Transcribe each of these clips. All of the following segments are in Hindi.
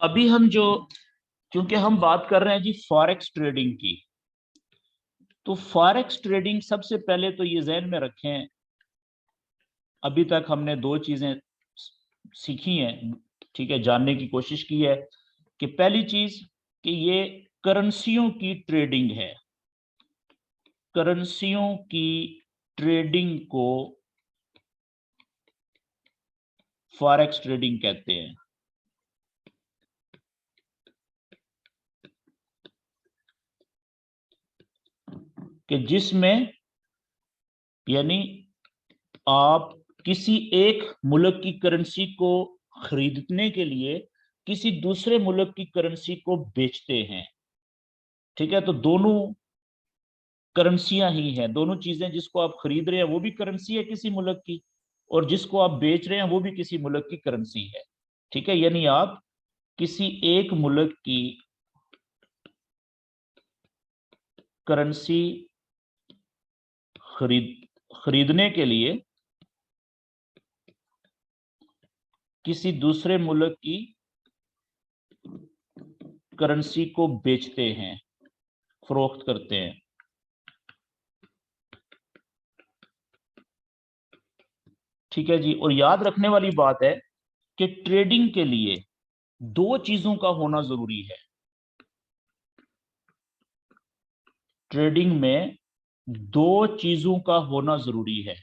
अभी क्योंकि हम बात कर रहे हैं जी फॉरेक्स ट्रेडिंग की, तो फॉरेक्स ट्रेडिंग सबसे पहले तो ये जहन में रखें, अभी तक हमने दो चीजें सीखी हैं, ठीक है, जानने की कोशिश की है कि पहली चीज कि ये करेंसियों की ट्रेडिंग है। करेंसियों की ट्रेडिंग को फॉरेक्स ट्रेडिंग कहते हैं। कि जिसमें यानी आप किसी एक मुल्क की करेंसी को खरीदने के लिए किसी दूसरे मुल्क की करेंसी को बेचते हैं। ठीक है, तो दोनों करेंसियां ही हैं, दोनों चीजें, जिसको आप खरीद रहे हैं वो भी करेंसी है किसी मुल्क की, और जिसको आप बेच रहे हैं वो भी किसी मुल्क की करेंसी है। ठीक है, यानी आप किसी एक मुल्क की करेंसी खरीदने के लिए किसी दूसरे मुल्क की करेंसी को बेचते हैं, फरोख्त करते हैं। ठीक है जी, और याद रखने वाली बात है कि ट्रेडिंग के लिए दो चीजों का होना जरूरी है। ट्रेडिंग में दो चीजों का होना जरूरी है।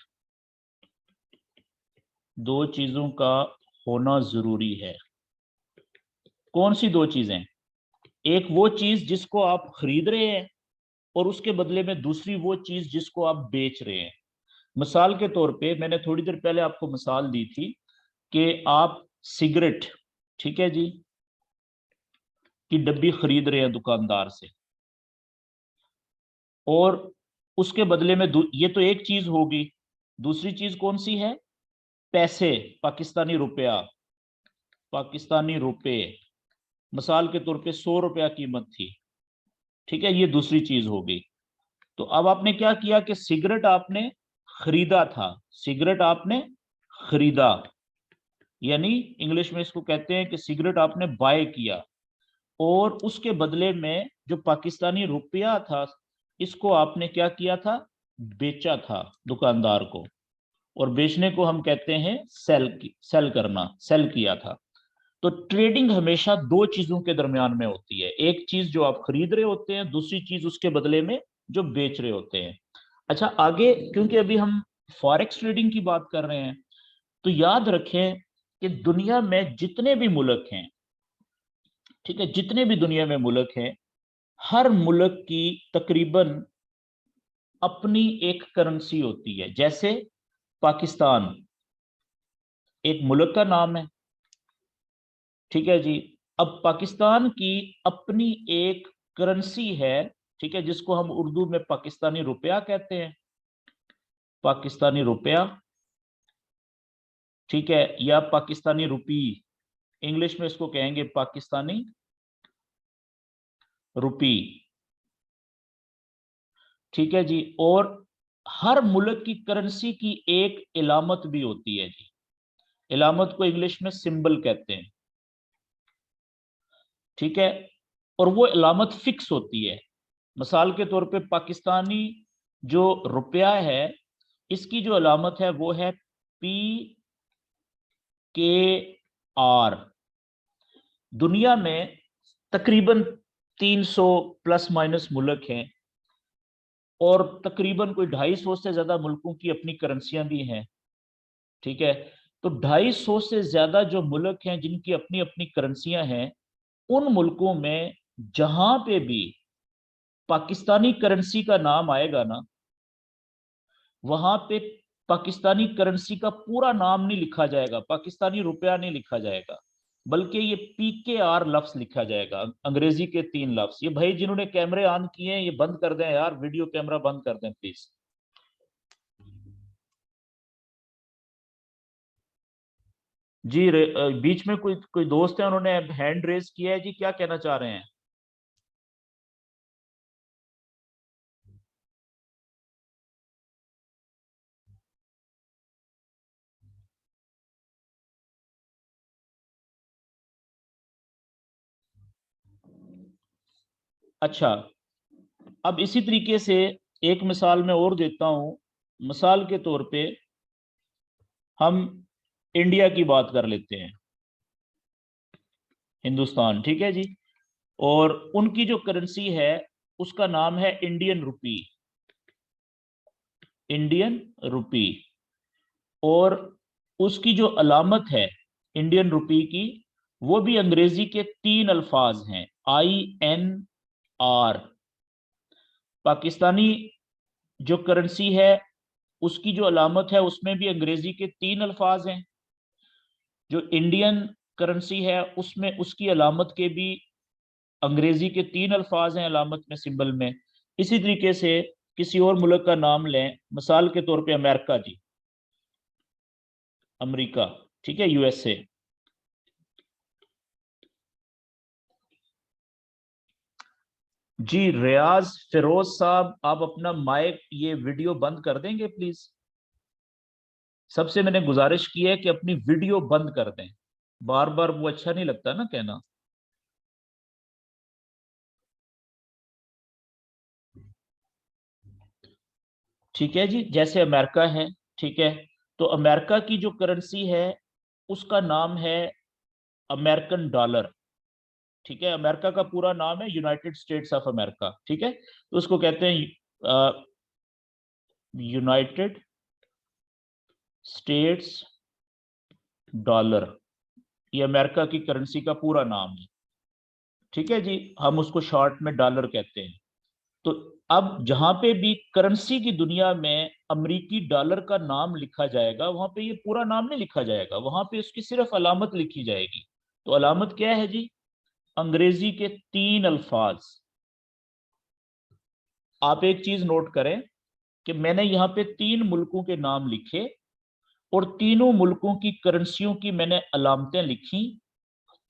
दो चीजों का होना जरूरी है। कौन सी दो चीजें? एक वो चीज जिसको आप खरीद रहे हैं, और उसके बदले में दूसरी वो चीज जिसको आप बेच रहे हैं। मिसाल के तौर पे मैंने थोड़ी देर पहले आपको मिसाल दी थी कि आप सिगरेट, ठीक है जी, की डब्बी खरीद रहे हैं दुकानदार से, और उसके बदले में ये तो एक चीज होगी। दूसरी चीज कौन सी है? पैसे, पाकिस्तानी रुपया, पाकिस्तानी रुपए। मिसाल के तौर पे 100 रुपया कीमत थी। ठीक है, ये दूसरी चीज होगी। तो अब आपने क्या किया कि सिगरेट आपने खरीदा था, सिगरेट आपने खरीदा, यानी इंग्लिश में इसको कहते हैं कि सिगरेट आपने बाय किया, और उसके बदले में जो पाकिस्तानी रुपया था, इसको आपने क्या किया था? बेचा था दुकानदार को। और बेचने को हम कहते हैं सेल करना, सेल किया था। तो ट्रेडिंग हमेशा दो चीजों के दरमियान में होती है, एक चीज जो आप खरीद रहे होते हैं, दूसरी चीज उसके बदले में जो बेच रहे होते हैं। अच्छा, आगे क्योंकि अभी हम फॉरेक्स ट्रेडिंग की बात कर रहे हैं, तो याद रखें कि दुनिया में जितने भी मुल्क हैं, ठीक है, जितने भी दुनिया में मुल्क हैं, हर मुल्क की तकरीबन अपनी एक करेंसी होती है। जैसे पाकिस्तान एक मुल्क का नाम है, ठीक है जी। अब पाकिस्तान की अपनी एक करेंसी है, ठीक है, जिसको हम उर्दू में पाकिस्तानी रुपया कहते हैं, पाकिस्तानी रुपया, ठीक है, या पाकिस्तानी रुपी, इंग्लिश में इसको कहेंगे पाकिस्तानी रुपी। ठीक है जी, और हर मुल्क की करेंसी की एक इलामत भी होती है जी। इलामत को इंग्लिश में सिंबल कहते हैं, ठीक है, और वो इलामत फिक्स होती है। मिसाल के तौर पे पाकिस्तानी जो रुपया है, इसकी जो अलामत है वो है PKR। दुनिया में तकरीबन 300 प्लस माइनस मुल्क हैं, और तकरीबन कोई 250 से ज्यादा मुल्कों की अपनी करेंसियां भी हैं। ठीक है, तो 250 से ज्यादा जो मुल्क हैं जिनकी अपनी अपनी करेंसियां हैं, उन मुल्कों में जहां पे भी पाकिस्तानी करेंसी का नाम आएगा ना, वहां पे पाकिस्तानी करेंसी का पूरा नाम नहीं लिखा जाएगा, पाकिस्तानी रुपया नहीं लिखा जाएगा, बल्कि ये PKR लफ्ज लिखा जाएगा, अंग्रेजी के 3 लफ्ज। ये भाई जिन्होंने कैमरे ऑन किए हैं ये बंद कर दें यार, वीडियो कैमरा बंद कर दें प्लीज। जी बीच में कोई कोई दोस्त है, उन्होंने हैंड रेज किया है जी, क्या कहना चाह रहे हैं? अच्छा, अब इसी तरीके से एक मिसाल मैं और देता हूं। मिसाल के तौर पे हम इंडिया की बात कर लेते हैं, हिंदुस्तान, ठीक है जी। और उनकी जो करेंसी है उसका नाम है इंडियन रुपी, इंडियन रुपी। और उसकी जो अलामत है इंडियन रुपी की, वो भी अंग्रेजी के 3 अल्फाज हैं, INR। पाकिस्तानी जो करेंसी है उसकी जो अलामत है उसमें भी अंग्रेजी के 3 अल्फाज हैं। जो इंडियन करेंसी है उसमें उसकी अलामत के भी अंग्रेजी के 3 अल्फाज हैं अलामत में, सिंबल में। इसी तरीके से किसी और मुल्क का नाम लें, मिसाल के तौर पे अमेरिका जी, अमेरिका, ठीक है, USA। जी रियाज फिरोज साहब, आप अपना माइक, ये वीडियो बंद कर देंगे प्लीज। सबसे मैंने गुजारिश की है कि अपनी वीडियो बंद कर दें, बार बार वो अच्छा नहीं लगता ना कहना। ठीक है जी, जैसे अमेरिका है, ठीक है, तो अमेरिका की जो करेंसी है उसका नाम है अमेरिकन डॉलर। ठीक है, अमेरिका का पूरा नाम है यूनाइटेड स्टेट्स ऑफ अमेरिका, ठीक है, तो उसको कहते हैं यूनाइटेड स्टेट्स डॉलर। ये अमेरिका की करेंसी का पूरा नाम है, ठीक है जी, हम उसको शॉर्ट में डॉलर कहते हैं। तो अब जहां पे भी करेंसी की दुनिया में अमेरिकी डॉलर का नाम लिखा जाएगा, वहां पे ये पूरा नाम नहीं लिखा जाएगा, वहां पे उसकी सिर्फ अलामत लिखी जाएगी। तो अलामत क्या है जी? अंग्रेजी के 3 अल्फाज। आप एक चीज नोट करें कि मैंने यहाँ पे 3 मुल्कों के नाम लिखे और तीनों मुल्कों की करेंसियों की मैंने अलामतें लिखी।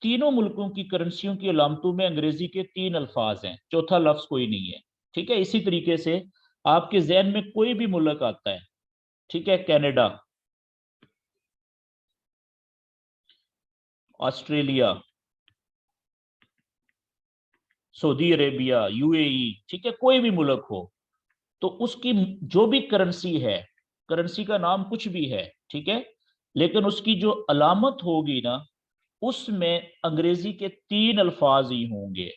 तीनों मुल्कों की करेंसियों की अलामतों में अंग्रेजी के 3 अल्फाज हैं, चौथा लफ्ज कोई नहीं है। ठीक है, इसी तरीके से आपके जहन में कोई भी मुल्क आता है, ठीक है, Canada, Australia, Saudi Arabia, UAE, ठीक है, कोई भी मुल्क हो, तो उसकी जो भी करेंसी है, करेंसी का नाम कुछ भी है, ठीक है, लेकिन उसकी जो अलामत होगी ना, उसमें अंग्रेजी के 3 अल्फाज ही होंगे।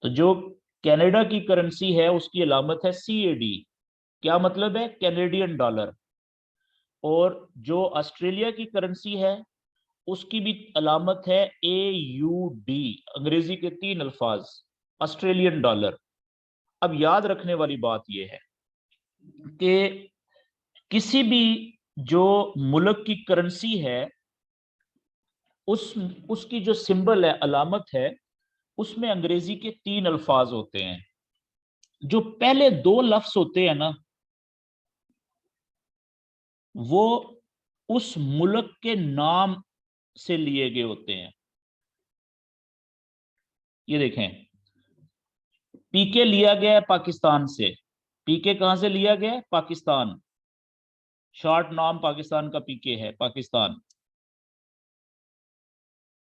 तो जो कनाडा की करेंसी है उसकी अलामत है CAD। क्या मतलब है? Canadian dollar. और जो ऑस्ट्रेलिया की करेंसी है उसकी भी अलामत है AUD, अंग्रेजी के 3 अल्फाज, ऑस्ट्रेलियन डॉलर। अब याद रखने वाली बात यह है कि किसी भी जो मुल्क की करेंसी है उस उसकी जो सिंबल है, अलामत है, उसमें अंग्रेजी के 3 अल्फाज होते हैं। जो पहले 2 लफ्ज होते हैं ना, वो उस मुल्क के नाम से लिए गए होते हैं। ये देखें, पीके लिया गया है पाकिस्तान से। पीके कहां से लिया गया है? पाकिस्तान। शॉर्ट नाम पाकिस्तान का पीके है, पाकिस्तान,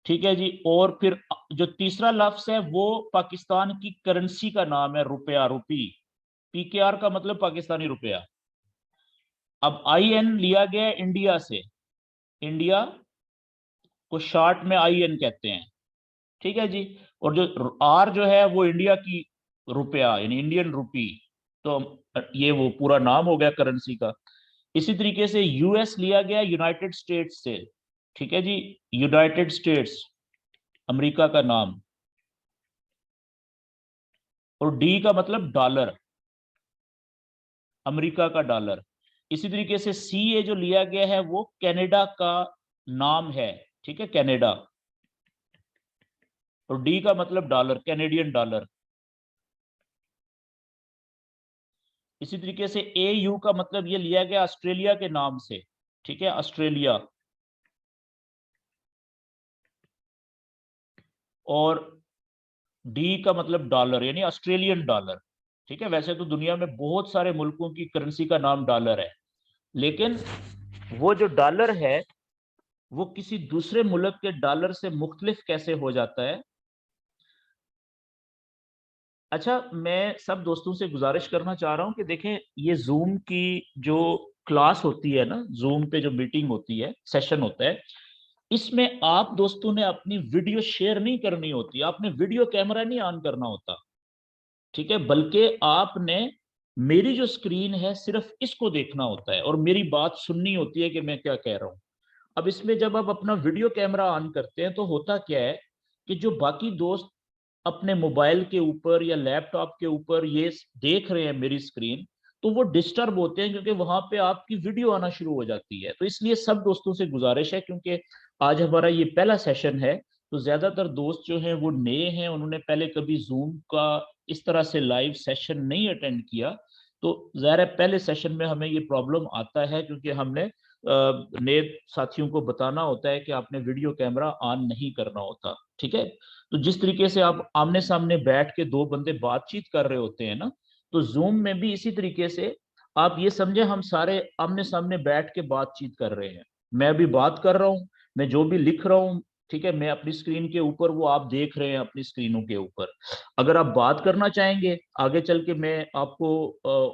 ठीक है जी। और फिर जो तीसरा लफ्ज है वो पाकिस्तान की करेंसी का नाम है, रुपया, रुपी। PKR का मतलब पाकिस्तानी रुपया। अब IN लिया गया है इंडिया से। इंडिया को शॉर्ट में IN कहते हैं, ठीक है जी। और जो R जो है वो इंडिया की रुपया, यानी इंडियन रुपी। तो ये वो पूरा नाम हो गया करेंसी का। इसी तरीके से US लिया गया यूनाइटेड स्टेट्स से, ठीक है जी, यूनाइटेड स्टेट्स, अमेरिका का नाम। और D का मतलब डॉलर, अमेरिका का डॉलर। इसी तरीके से CA जो लिया गया है वो कनाडा का नाम है, ठीक है, कनाडा। और D का मतलब डॉलर, कैनेडियन डॉलर। इसी तरीके से AU का मतलब ये लिया गया ऑस्ट्रेलिया के नाम से, ठीक है, ऑस्ट्रेलिया। और D का मतलब डॉलर, यानी ऑस्ट्रेलियन डॉलर, ठीक है। वैसे तो दुनिया में बहुत सारे मुल्कों की करेंसी का नाम डॉलर है, लेकिन वो जो डॉलर है वो किसी दूसरे मुल्क के डॉलर से मुख्तलिफ कैसे हो जाता है? अच्छा, मैं सब दोस्तों से गुजारिश करना चाह रहा हूँ कि देखें, ये जूम की जो क्लास होती है ना, जूम पे जो मीटिंग होती है, सेशन होता है, इसमें आप दोस्तों ने अपनी वीडियो शेयर नहीं करनी होती, आपने वीडियो कैमरा नहीं ऑन करना होता, ठीक है, बल्कि आपने मेरी जो स्क्रीन है सिर्फ इसको देखना होता है और मेरी बात सुननी होती है कि मैं क्या कह रहा हूं। अब इसमें जब आप अपना वीडियो कैमरा ऑन करते हैं तो होता क्या है कि जो बाकी दोस्त अपने मोबाइल के ऊपर या लैपटॉप के ऊपर ये देख रहे हैं मेरी स्क्रीन, तो वो डिस्टर्ब होते हैं क्योंकि वहां पे आपकी वीडियो आना शुरू हो जाती है। तो इसलिए सब दोस्तों से गुजारिश है, क्योंकि आज हमारा ये पहला सेशन है, तो ज्यादातर दोस्त जो हैं वो नए हैं, उन्होंने पहले कभी जूम का इस तरह से लाइव सेशन नहीं अटेंड किया। तो ज़ाहिर है पहले सेशन में हमें ये प्रॉब्लम आता है, क्योंकि हमने नए साथियों को बताना होता है कि आपने वीडियो कैमरा ऑन नहीं करना होता, ठीक है। तो जिस तरीके से आप आमने सामने बैठ के दो बंदे बातचीत कर रहे होते हैं ना, तो जूम में भी इसी तरीके से आप ये समझे हम सारे आमने सामने बैठ के बातचीत कर रहे हैं। मैं अभी बात कर रहा हूँ, मैं जो भी लिख रहा हूँ, ठीक है, मैं अपनी स्क्रीन के ऊपर, वो आप देख रहे हैं अपनी स्क्रीनों के ऊपर। अगर आप बात करना चाहेंगे आगे चल के, मैं आपको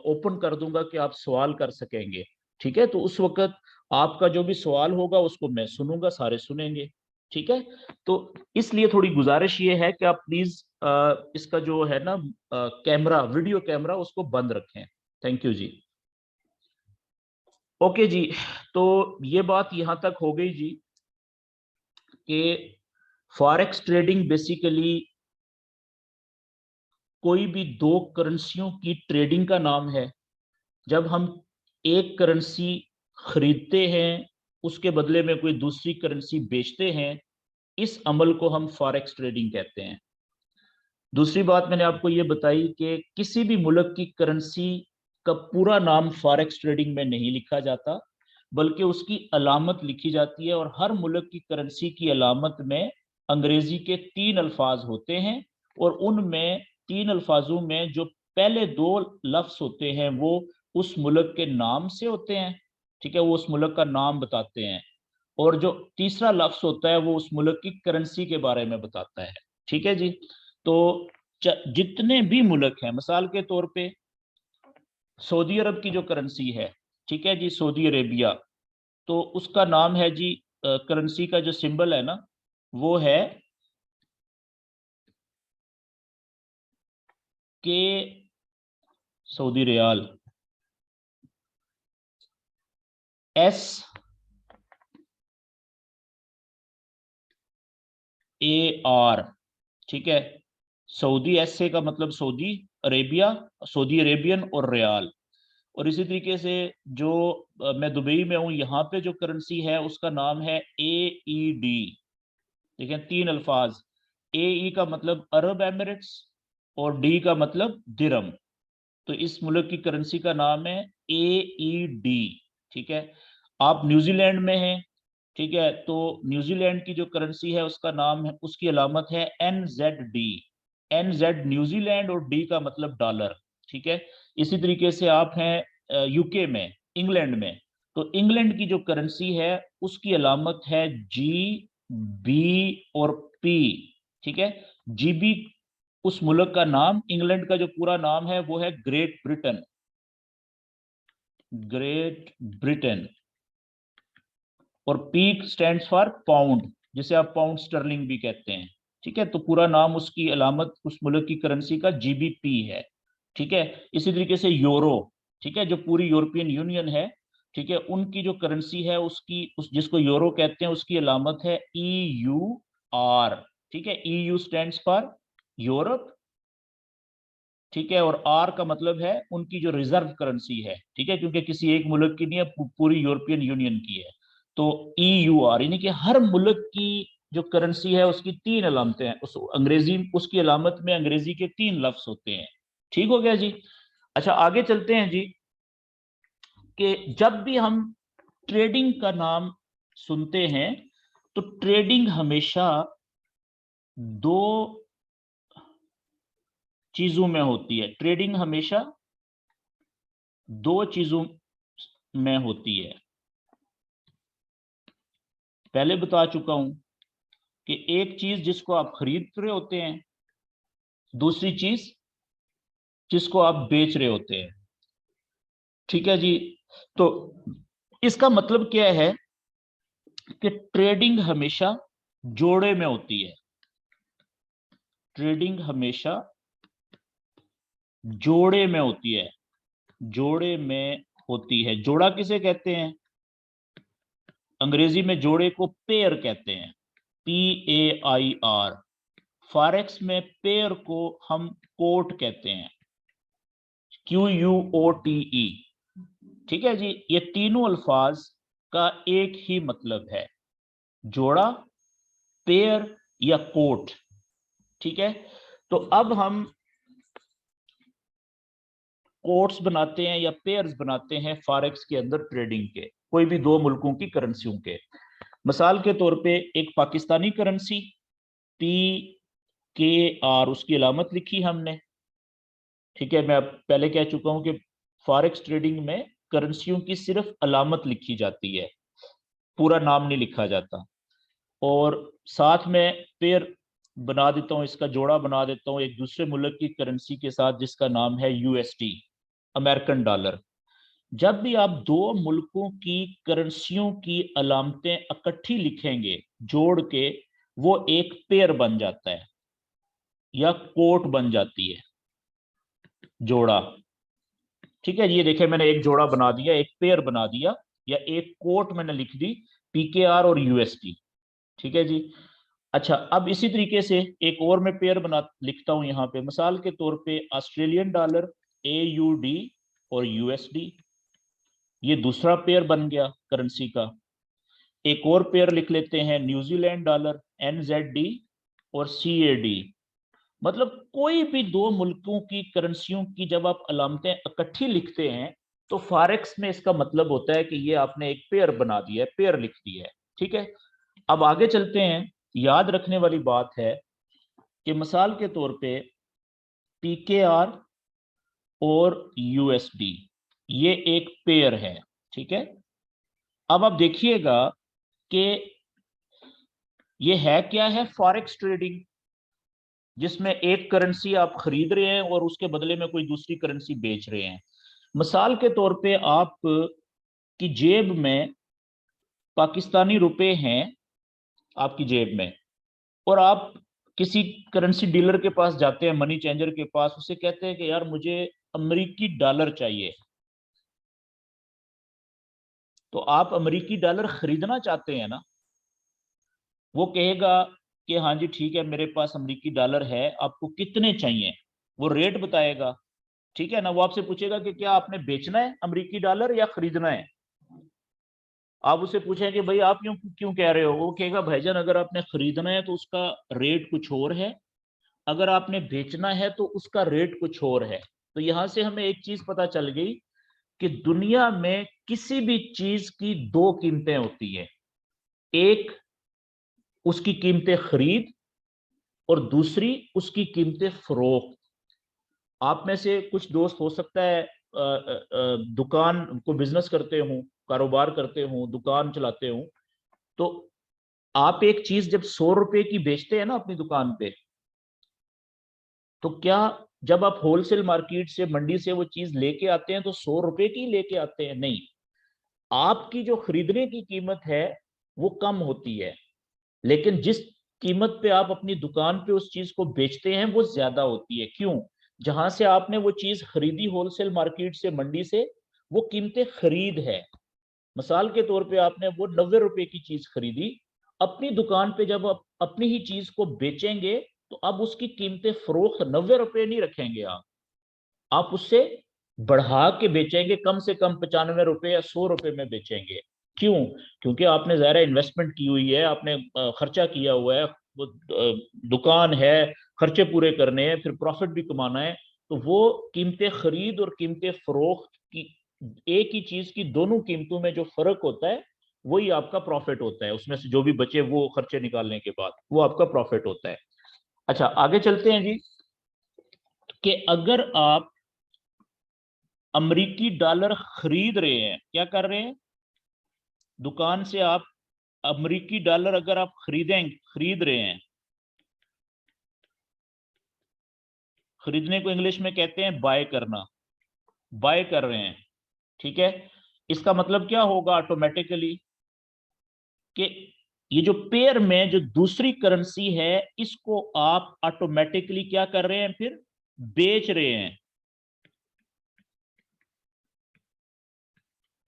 ओपन कर दूंगा कि आप सवाल कर सकेंगे, ठीक है। तो उस वक्त आपका जो भी सवाल होगा उसको मैं सुनूंगा, सारे सुनेंगे, ठीक है। तो इसलिए थोड़ी गुजारिश ये है कि आप प्लीज इसका जो है ना कैमरा, वीडियो कैमरा, उसको बंद रखें। Thank you ji. Okay ji, तो ये बात यहां तक हो गई जी कि फॉरेक्स ट्रेडिंग बेसिकली कोई भी दो करेंसियों की ट्रेडिंग का नाम है। जब हम एक करेंसी खरीदते हैं, उसके बदले में कोई दूसरी करेंसी बेचते हैं, इस अमल को हम फॉरेक्स ट्रेडिंग कहते हैं। दूसरी बात मैंने आपको ये बताई कि किसी भी मुल्क की करेंसी का पूरा नाम फॉरेक्स ट्रेडिंग में नहीं लिखा जाता, बल्कि उसकी अलामत लिखी जाती है, और हर मुल्क की करेंसी की अलामत में अंग्रेजी के 3 अल्फाज होते हैं, और उनमें 3 अल्फाजों में जो पहले 2 लफ्ज होते हैं वो उस मुल्क के नाम से होते हैं, ठीक है, वो उस मुल्क का नाम बताते हैं, और जो तीसरा लफ्ज होता है वो उस मुल्क की करेंसी के बारे में बताता है, ठीक है जी। तो जितने भी मुल्क हैं, मिसाल के तौर पे सऊदी अरब की जो करेंसी है, ठीक है जी, सऊदी अरेबिया, तो उसका नाम है जी, करेंसी का जो सिंबल है ना, वो है के सऊदी रियाल, SAR, ठीक है। सऊदी, SA का मतलब सऊदी अरेबिया, सऊदी अरेबियन, और रियाल। और इसी तरीके से जो मैं दुबई में हूँ, यहाँ पे जो करेंसी है उसका नाम है AED। देखें, 3 अल्फाज, AE का मतलब अरब एमिरेट्स, और डी का मतलब दिरम। तो इस मुल्क की करेंसी का नाम है AED, ठीक है। आप न्यूजीलैंड में हैं, ठीक है, तो न्यूजीलैंड की जो करेंसी है उसका नाम है, उसकी अलामत है NZD। NZ न्यूजीलैंड, और डी का मतलब डॉलर, ठीक है। इसी तरीके से आप हैं यूके में, इंग्लैंड में, तो इंग्लैंड की जो करेंसी है उसकी अलामत है GB और P, ठीक है। GB उस मुल्क का नाम, इंग्लैंड का जो पूरा नाम है वो है ग्रेट ब्रिटेन, ग्रेट ब्रिटेन। और पी स्टैंड्स फॉर पाउंड, जिसे आप पाउंड स्टर्लिंग भी कहते हैं, ठीक है। तो पूरा नाम, उसकी अलामत उस मुल्क की करेंसी का GBP है, ठीक है। इसी तरीके से यूरो, ठीक है, जो पूरी यूरोपियन यूनियन है, ठीक है, उनकी जो करेंसी है उसकी, उस जिसको यूरो कहते हैं, उसकी अलामत है EUR, ठीक है। EU स्टैंड्स फॉर यूरोप, ठीक है, और आर का मतलब है उनकी जो रिजर्व करेंसी है, ठीक है, क्योंकि किसी एक मुल्क की नहीं है, पूरी यूरोपियन यूनियन की है। तो EUR, यानी कि हर मुल्क की जो करेंसी है उसकी 3 अलामतें हैं, उस अंग्रेजी, उसकी अलामत में अंग्रेजी के 3 लफ्ज होते हैं, ठीक हो गया जी। अच्छा, आगे चलते हैं जी, कि जब भी हम ट्रेडिंग का नाम सुनते हैं तो ट्रेडिंग हमेशा दो चीजों में होती है, ट्रेडिंग हमेशा दो चीजों में होती है। पहले बता चुका हूं कि एक चीज जिसको आप खरीद रहे होते हैं, दूसरी चीज जिसको आप बेच रहे होते हैं। ठीक है जी। तो इसका मतलब क्या है कि ट्रेडिंग हमेशा जोड़े में होती है। ट्रेडिंग हमेशा जोड़े में होती है। जोड़े में होती है। जोड़ा किसे कहते हैं? अंग्रेजी में जोड़े को पेयर कहते हैं। PAIR। फॉरेक्स में पेयर को हम कोट कहते हैं। QUOTE। ठीक है जी। ये तीनों अल्फाज का एक ही मतलब है, जोड़ा, पेयर या कोट। ठीक है। तो अब हम कोट्स बनाते हैं या पेयर्स बनाते हैं फॉरेक्स के अंदर ट्रेडिंग के, कोई भी दो मुल्कों की करेंसियों के। मिसाल के तौर पे एक पाकिस्तानी करेंसी PKR, उसकी अलामत लिखी हमने। ठीक है। मैं अब पहले कह चुका हूं कि फॉरेक्स ट्रेडिंग में करेंसियों की सिर्फ अलामत लिखी जाती है, पूरा नाम नहीं लिखा जाता। और साथ में पेयर बना देता हूं, इसका जोड़ा बना देता हूं एक दूसरे मुल्क की करेंसी के साथ जिसका नाम है USD, अमेरिकन डॉलर। जब भी आप दो मुल्कों की करेंसियों की अलामतें इकट्ठी लिखेंगे जोड़ के, वो एक पेयर बन जाता है या कोट बन जाती है, जोड़ा। ठीक है। ये देखिए मैंने एक जोड़ा बना दिया, एक पेयर बना दिया, या एक कोट मैंने लिख दी, PKR और USD। ठीक है जी। अच्छा, अब इसी तरीके से एक और मैं पेयर बना लिखता हूं यहां पे, मिसाल के तौर पे ऑस्ट्रेलियन डॉलर AUD और USD, ये दूसरा पेयर बन गया करेंसी का। एक और पेयर लिख लेते हैं न्यूजीलैंड डॉलर NZD और CAD। मतलब कोई भी दो मुल्कों की करेंसियों की जब आप अलामतें इकट्ठी लिखते हैं तो फॉरेक्स में इसका मतलब होता है कि ये आपने एक पेयर बना दिया है, पेयर लिख दिया है। ठीक है। अब आगे चलते हैं। याद रखने वाली बात है कि मिसाल के तौर पे PKR और USD ये एक पेयर है। ठीक है। अब आप देखिएगा कि ये है क्या है, फॉरेक्स ट्रेडिंग, जिसमें एक करेंसी आप खरीद रहे हैं और उसके बदले में कोई दूसरी करेंसी बेच रहे हैं। मिसाल के तौर पे आप की जेब में पाकिस्तानी रुपए हैं, आपकी जेब में, और आप किसी करेंसी डीलर के पास जाते हैं, मनी चेंजर के पास, उसे कहते हैं कि यार मुझे अमेरिकी डॉलर चाहिए। तो आप अमेरिकी डॉलर खरीदना चाहते हैं ना। वो कहेगा कि हाँ जी ठीक है, मेरे पास अमेरिकी डॉलर है, आपको कितने चाहिए, वो रेट बताएगा। ठीक है ना। वो आपसे पूछेगा कि क्या आपने बेचना है अमेरिकी डॉलर या खरीदना है। आप उससे पूछें कि भाई आप क्यों क्यों कह रहे हो, वो कहेगा भाईजान अगर आपने खरीदना है तो उसका रेट कुछ और है, अगर आपने बेचना है तो उसका रेट कुछ और है। तो यहां से हमें एक चीज पता चल गई कि दुनिया में किसी भी चीज की दो कीमतें होती है, एक उसकी कीमतें खरीद और दूसरी उसकी कीमतें फरोख्त। आप में से कुछ दोस्त हो सकता है दुकान को बिजनेस करते हो, कारोबार करते हो, दुकान चलाते हो। तो आप एक चीज जब 100 रुपए की बेचते हैं ना अपनी दुकान पे, तो क्या जब आप होलसेल मार्केट से, मंडी से वो चीज लेके आते हैं तो 100 रुपए की लेके आते हैं? नहीं, आपकी जो खरीदने की कीमत है वो कम होती है, लेकिन जिस कीमत पे आप अपनी दुकान पे उस चीज को बेचते हैं वो ज्यादा होती है। क्यों? जहां से आपने वो चीज खरीदी होलसेल मार्केट से, मंडी से, वो कीमतें खरीद है। मिसाल के तौर पे आपने वो 90 रुपए की चीज खरीदी, अपनी दुकान पे जब आप अपनी ही चीज को बेचेंगे तो अब उसकी कीमतें फरोख्त 90 रुपए नहीं रखेंगे, आप उससे बढ़ा के बेचेंगे, कम से कम 95 रुपए या 100 रुपए में बेचेंगे। क्यों? क्योंकि आपने ज़ाहिर इन्वेस्टमेंट की हुई है, आपने खर्चा किया हुआ है, वो दुकान है, खर्चे पूरे करने हैं, फिर प्रॉफिट भी कमाना है। तो वो कीमतें खरीद और कीमतें फरोख्त की, एक ही चीज की दोनों कीमतों में जो फर्क होता है वही आपका प्रॉफिट होता है, उसमें से जो भी बचे वो खर्चे निकालने के बाद वो आपका प्रॉफिट होता है। अच्छा, आगे चलते हैं जी। कि अगर आप अमेरिकी डॉलर खरीद रहे हैं, क्या कर रहे हैं, दुकान से आप अमेरिकी डॉलर अगर आप खरीद रहे हैं, खरीदने को इंग्लिश में कहते हैं बाय करना, बाय कर रहे हैं, ठीक है। इसका मतलब क्या होगा ऑटोमेटिकली कि ये जो पेयर में जो दूसरी करेंसी है इसको आप ऑटोमेटिकली क्या कर रहे हैं, फिर बेच रहे हैं।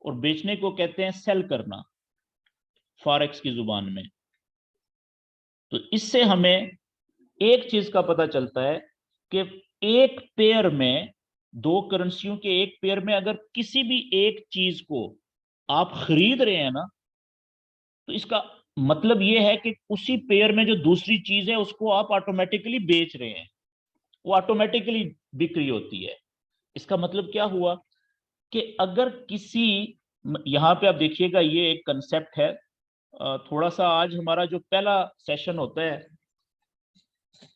और बेचने को कहते हैं सेल करना फॉरेक्स की जुबान में। तो इससे हमें एक चीज का पता चलता है कि एक पेयर में, दो करेंसियों के एक पेयर में अगर किसी भी एक चीज को आप खरीद रहे हैं ना, तो इसका मतलब यह है कि उसी पेयर में जो दूसरी चीज है उसको आप ऑटोमेटिकली बेच रहे हैं, वो ऑटोमेटिकली बिक्री होती है। इसका मतलब क्या हुआ कि अगर किसी, यहां पे आप देखिएगा ये एक कंसेप्ट है, थोड़ा सा आज हमारा जो पहला सेशन होता है,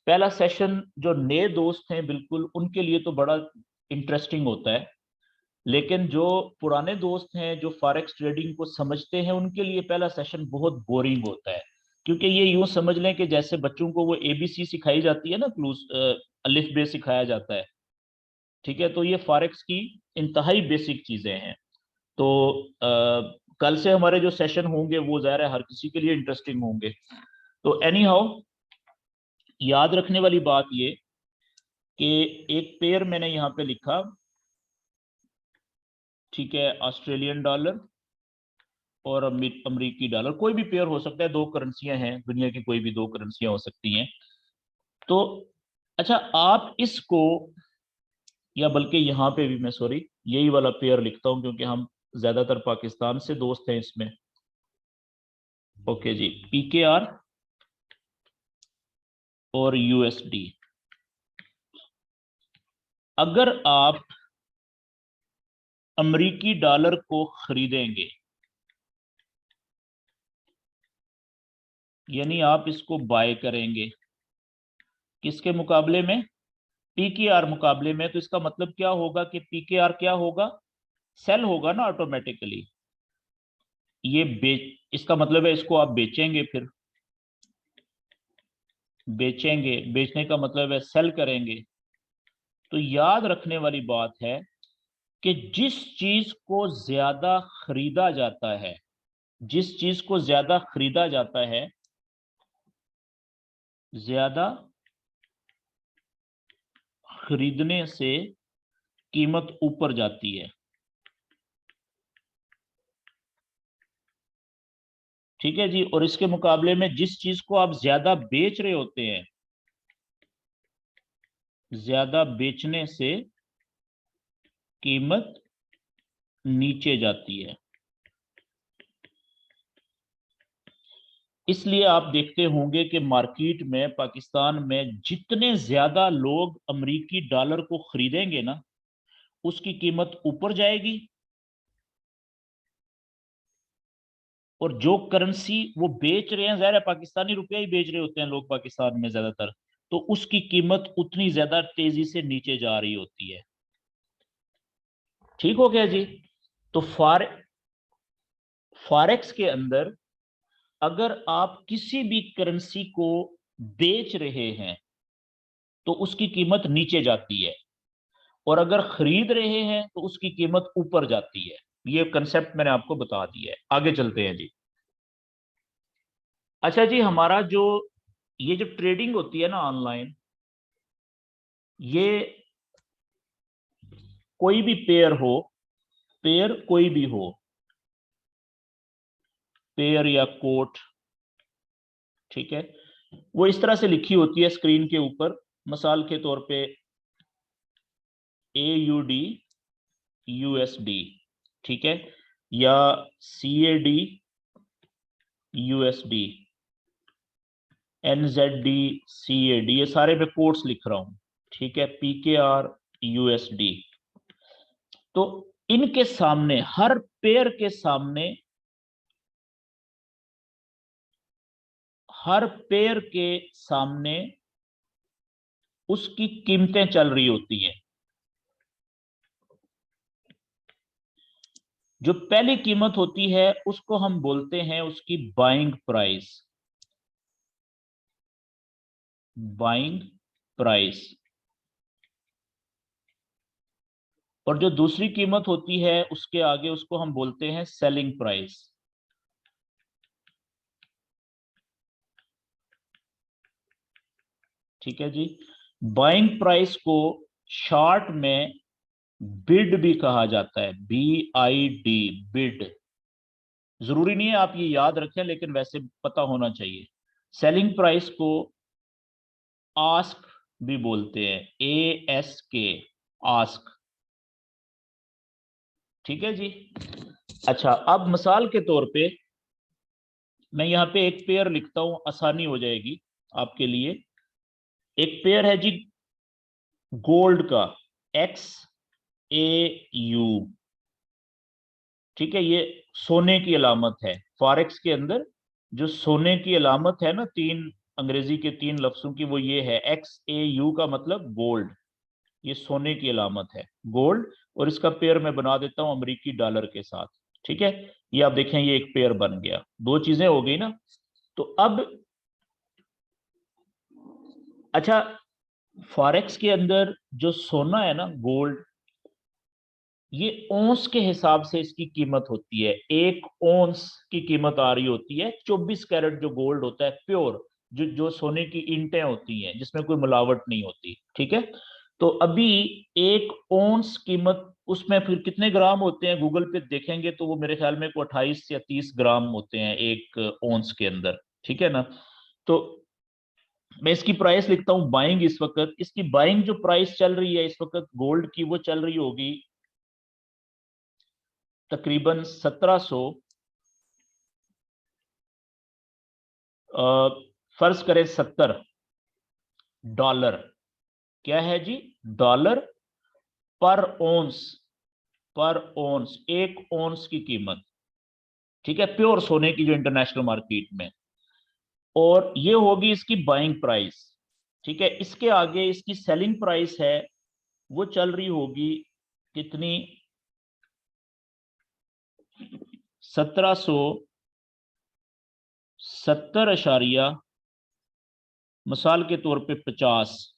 पहला सेशन जो नए दोस्त हैं बिल्कुल उनके लिए तो बड़ा इंटरेस्टिंग होता है, लेकिन जो पुराने दोस्त हैं जो फॉरेक्स ट्रेडिंग को समझते हैं उनके लिए पहला सेशन बहुत बोरिंग होता है। क्योंकि ये यूं समझ लें कि जैसे बच्चों को वो एबीसी सिखाई जाती है ना, क्लूस अलिफ बे सिखाया जाता है, ठीक है। तो ये फॉरेक्स की इंतहाई बेसिक चीजें हैं। तो कल से हमारे जो सेशन होंगे वो ज़ाहिर है हर किसी के लिए इंटरेस्टिंग होंगे। तो एनी हाउ, याद रखने वाली बात ये कि एक पेयर मैंने यहाँ पे लिखा, ठीक है, ऑस्ट्रेलियन डॉलर और अमरीकी डॉलर, कोई भी पेयर हो सकता है, दो करेंसियां हैं, दुनिया की कोई भी दो करेंसियां हो सकती हैं। तो अच्छा, आप इसको, या बल्कि यहाँ पे भी मैं सॉरी यही वाला पेयर लिखता हूँ क्योंकि हम ज्यादातर पाकिस्तान से दोस्त हैं इसमें। ओके जी, पीकेआर और यूएसडी। अगर आप अमरीकी डॉलर को खरीदेंगे, यानी आप इसको बाय करेंगे किसके मुकाबले में, पीकेआर मुकाबले में, तो इसका मतलब क्या होगा कि पीकेआर क्या होगा, सेल होगा ना ऑटोमेटिकली। ये बेच, इसका मतलब है इसको आप बेचेंगे, फिर बेचेंगे, बेचने का मतलब है सेल करेंगे। तो याद रखने वाली बात है कि जिस चीज को ज्यादा खरीदा जाता है, जिस चीज को ज्यादा खरीदा जाता है, ज्यादा खरीदने से कीमत ऊपर जाती है, ठीक है जी। और इसके मुकाबले में जिस चीज को आप ज्यादा बेच रहे होते हैं, ज्यादा बेचने से कीमत नीचे जाती है। इसलिए आप देखते होंगे कि मार्केट में, पाकिस्तान में जितने ज्यादा लोग अमेरिकी डॉलर को खरीदेंगे ना, उसकी कीमत ऊपर जाएगी। और जो करेंसी वो बेच रहे हैं, ज़ाहिर है पाकिस्तानी रुपया ही बेच रहे होते हैं लोग पाकिस्तान में ज्यादातर, तो उसकी कीमत उतनी ज्यादा तेजी से नीचे जा रही होती है। ठीक हो गया जी। तो फॉरेक्स के अंदर अगर आप किसी भी करेंसी को बेच रहे हैं तो उसकी कीमत नीचे जाती है, और अगर खरीद रहे हैं तो उसकी कीमत ऊपर जाती है। ये कंसेप्ट मैंने आपको बता दिया है। आगे चलते हैं जी। अच्छा जी, हमारा जो ये जो ट्रेडिंग होती है ना ऑनलाइन, ये कोई भी पेयर हो, पेयर कोई भी हो, पेयर या कोट, ठीक है, वो इस तरह से लिखी होती है स्क्रीन के ऊपर, मिसाल के तौर पे AUD USD, ठीक है, या CAD USD, NZD CAD, ये सारे मैं कोट्स लिख रहा हूं, ठीक है, PKR USD। तो इनके सामने, हर पेयर के सामने, हर पेयर के सामने उसकी कीमतें चल रही होती हैं। जो पहली कीमत होती है उसको हम बोलते हैं उसकी बाइंग प्राइस, बाइंग प्राइस। और जो दूसरी कीमत होती है उसके आगे उसको हम बोलते हैं सेलिंग प्राइस। ठीक है जी। बाइंग प्राइस को शॉर्ट में बिड भी कहा जाता है, BID, बिड। जरूरी नहीं है आप ये याद रखें, लेकिन वैसे पता होना चाहिए। सेलिंग प्राइस को आस्क भी बोलते हैं, ASK, आस्क। ठीक है जी। अच्छा, अब मिसाल के तौर पे मैं यहाँ पे एक पेयर लिखता हूं, आसानी हो जाएगी आपके लिए। एक पेयर है जी गोल्ड का, XAU। ठीक है, ये सोने की अलामत है। फॉरेक्स के अंदर जो सोने की अलामत है ना, तीन अंग्रेजी के तीन लफ्जों की, वो ये है। XAU का मतलब गोल्ड, ये सोने की अलामत है, गोल्ड। और इसका पेयर मैं बना देता हूं अमेरिकी डॉलर के साथ। ठीक है, ये आप देखें, ये एक पेयर बन गया, दो चीजें हो गई ना। तो अब अच्छा, फॉरेक्स के अंदर जो सोना है ना, गोल्ड, ये ओंस के हिसाब से इसकी कीमत होती है। एक ओंस की कीमत आ रही होती है 24 कैरेट जो गोल्ड होता है, प्योर, जो जो सोने की इंटें होती हैं, जिसमें कोई मिलावट नहीं होती। ठीक है, तो अभी एक ओंस कीमत, उसमें फिर कितने ग्राम होते हैं गूगल पे देखेंगे तो वो मेरे ख्याल में को 28 या 30 ग्राम होते हैं एक ओंस के अंदर। ठीक है ना। तो मैं इसकी प्राइस लिखता हूं बाइंग। इस वक्त इसकी बाइंग जो प्राइस चल रही है इस वक्त गोल्ड की, वो चल रही होगी तकरीबन 1700, फर्ज करें $70। क्या है जी? डॉलर पर ओंस, पर ओंस, एक ओंस की कीमत। ठीक है, प्योर सोने की जो इंटरनेशनल मार्केट में। और ये होगी इसकी बाइंग प्राइस। ठीक है, इसके आगे इसकी सेलिंग प्राइस है, वो चल रही होगी कितनी? 1770 मिसाल के तौर पे $50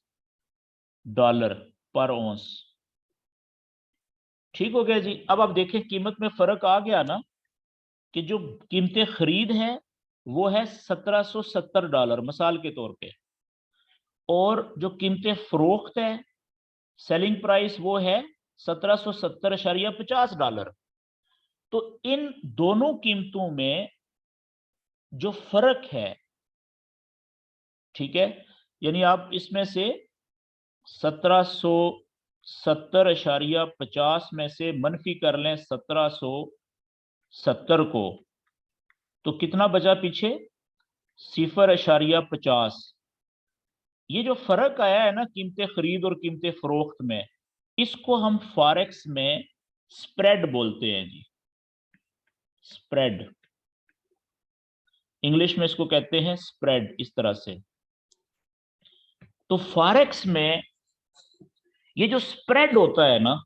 पर ओंस। ठीक हो गया जी। अब आप देखें कीमत में फर्क आ गया ना, कि जो कीमतें खरीद है वो है $1770 मिसाल के तौर पे, और जो कीमतें फरोख्त है, सेलिंग प्राइस, वो है $1770.50। तो इन दोनों कीमतों में जो फर्क है, ठीक है, यानी आप इसमें से 1770.50 में से मनफी कर लें 1770 को, तो कितना बचा पीछे? 0.50। ये जो फर्क आया है ना कीमतें खरीद और कीमतें फरोख्त में, इसको हम फॉरेक्स में स्प्रेड बोलते हैं जी। स्प्रेड, इंग्लिश में इसको कहते हैं स्प्रेड, इस तरह से। तो फॉरेक्स में ये जो स्प्रेड होता है ना,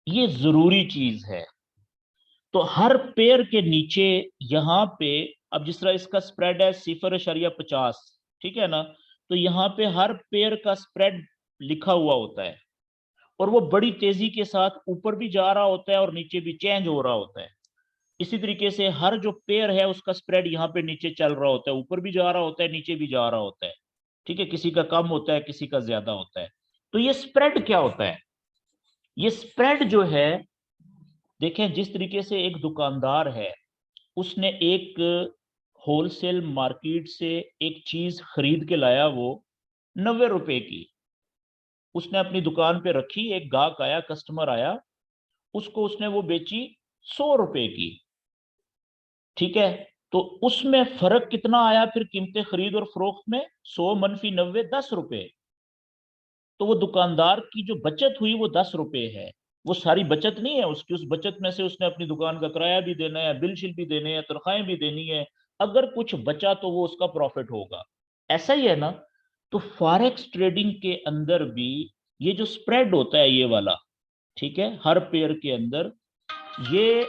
ये जरूरी चीज है। तो हर पेयर के नीचे यहां पे, अब जिस तरह इसका स्प्रेड है 0.50, ठीक है ना, तो यहाँ पे हर पेयर का स्प्रेड लिखा हुआ होता है, और वो बड़ी तेजी के साथ ऊपर भी जा रहा होता है और नीचे भी चेंज हो रहा होता है। इसी तरीके से हर जो पेयर है उसका स्प्रेड यहाँ पे नीचे चल रहा होता है, ऊपर भी जा रहा होता है, नीचे भी जा रहा होता है। ठीक है, किसी का कम होता है, किसी का ज्यादा होता है। तो ये स्प्रेड क्या होता है? ये स्प्रेड जो है, देखें, जिस तरीके से एक दुकानदार है, उसने एक होलसेल मार्केट से एक चीज खरीद के लाया, वो 90 रुपए की, उसने अपनी दुकान पे रखी। एक गाहक आया, कस्टमर आया, उसको उसने वो बेची 100 रुपए की। ठीक है, तो उसमें फर्क कितना आया फिर कीमतें खरीद और फरोख्त में? 100 मनफी 90, 10 रुपए। तो वो दुकानदार की जो बचत हुई वो 10 रुपए है। वो सारी बचत नहीं है उसकी, उस बचत में से उसने अपनी दुकान का किराया भी देना है, बिल शिल भी देने हैं, तनख्वाहें भी देनी है। अगर कुछ बचा तो वो उसका प्रॉफिट होगा। ऐसा ही है ना। तो फॉरेक्स ट्रेडिंग के अंदर भी ये जो स्प्रेड होता है, ये वाला, ठीक है, हर पेयर के अंदर ये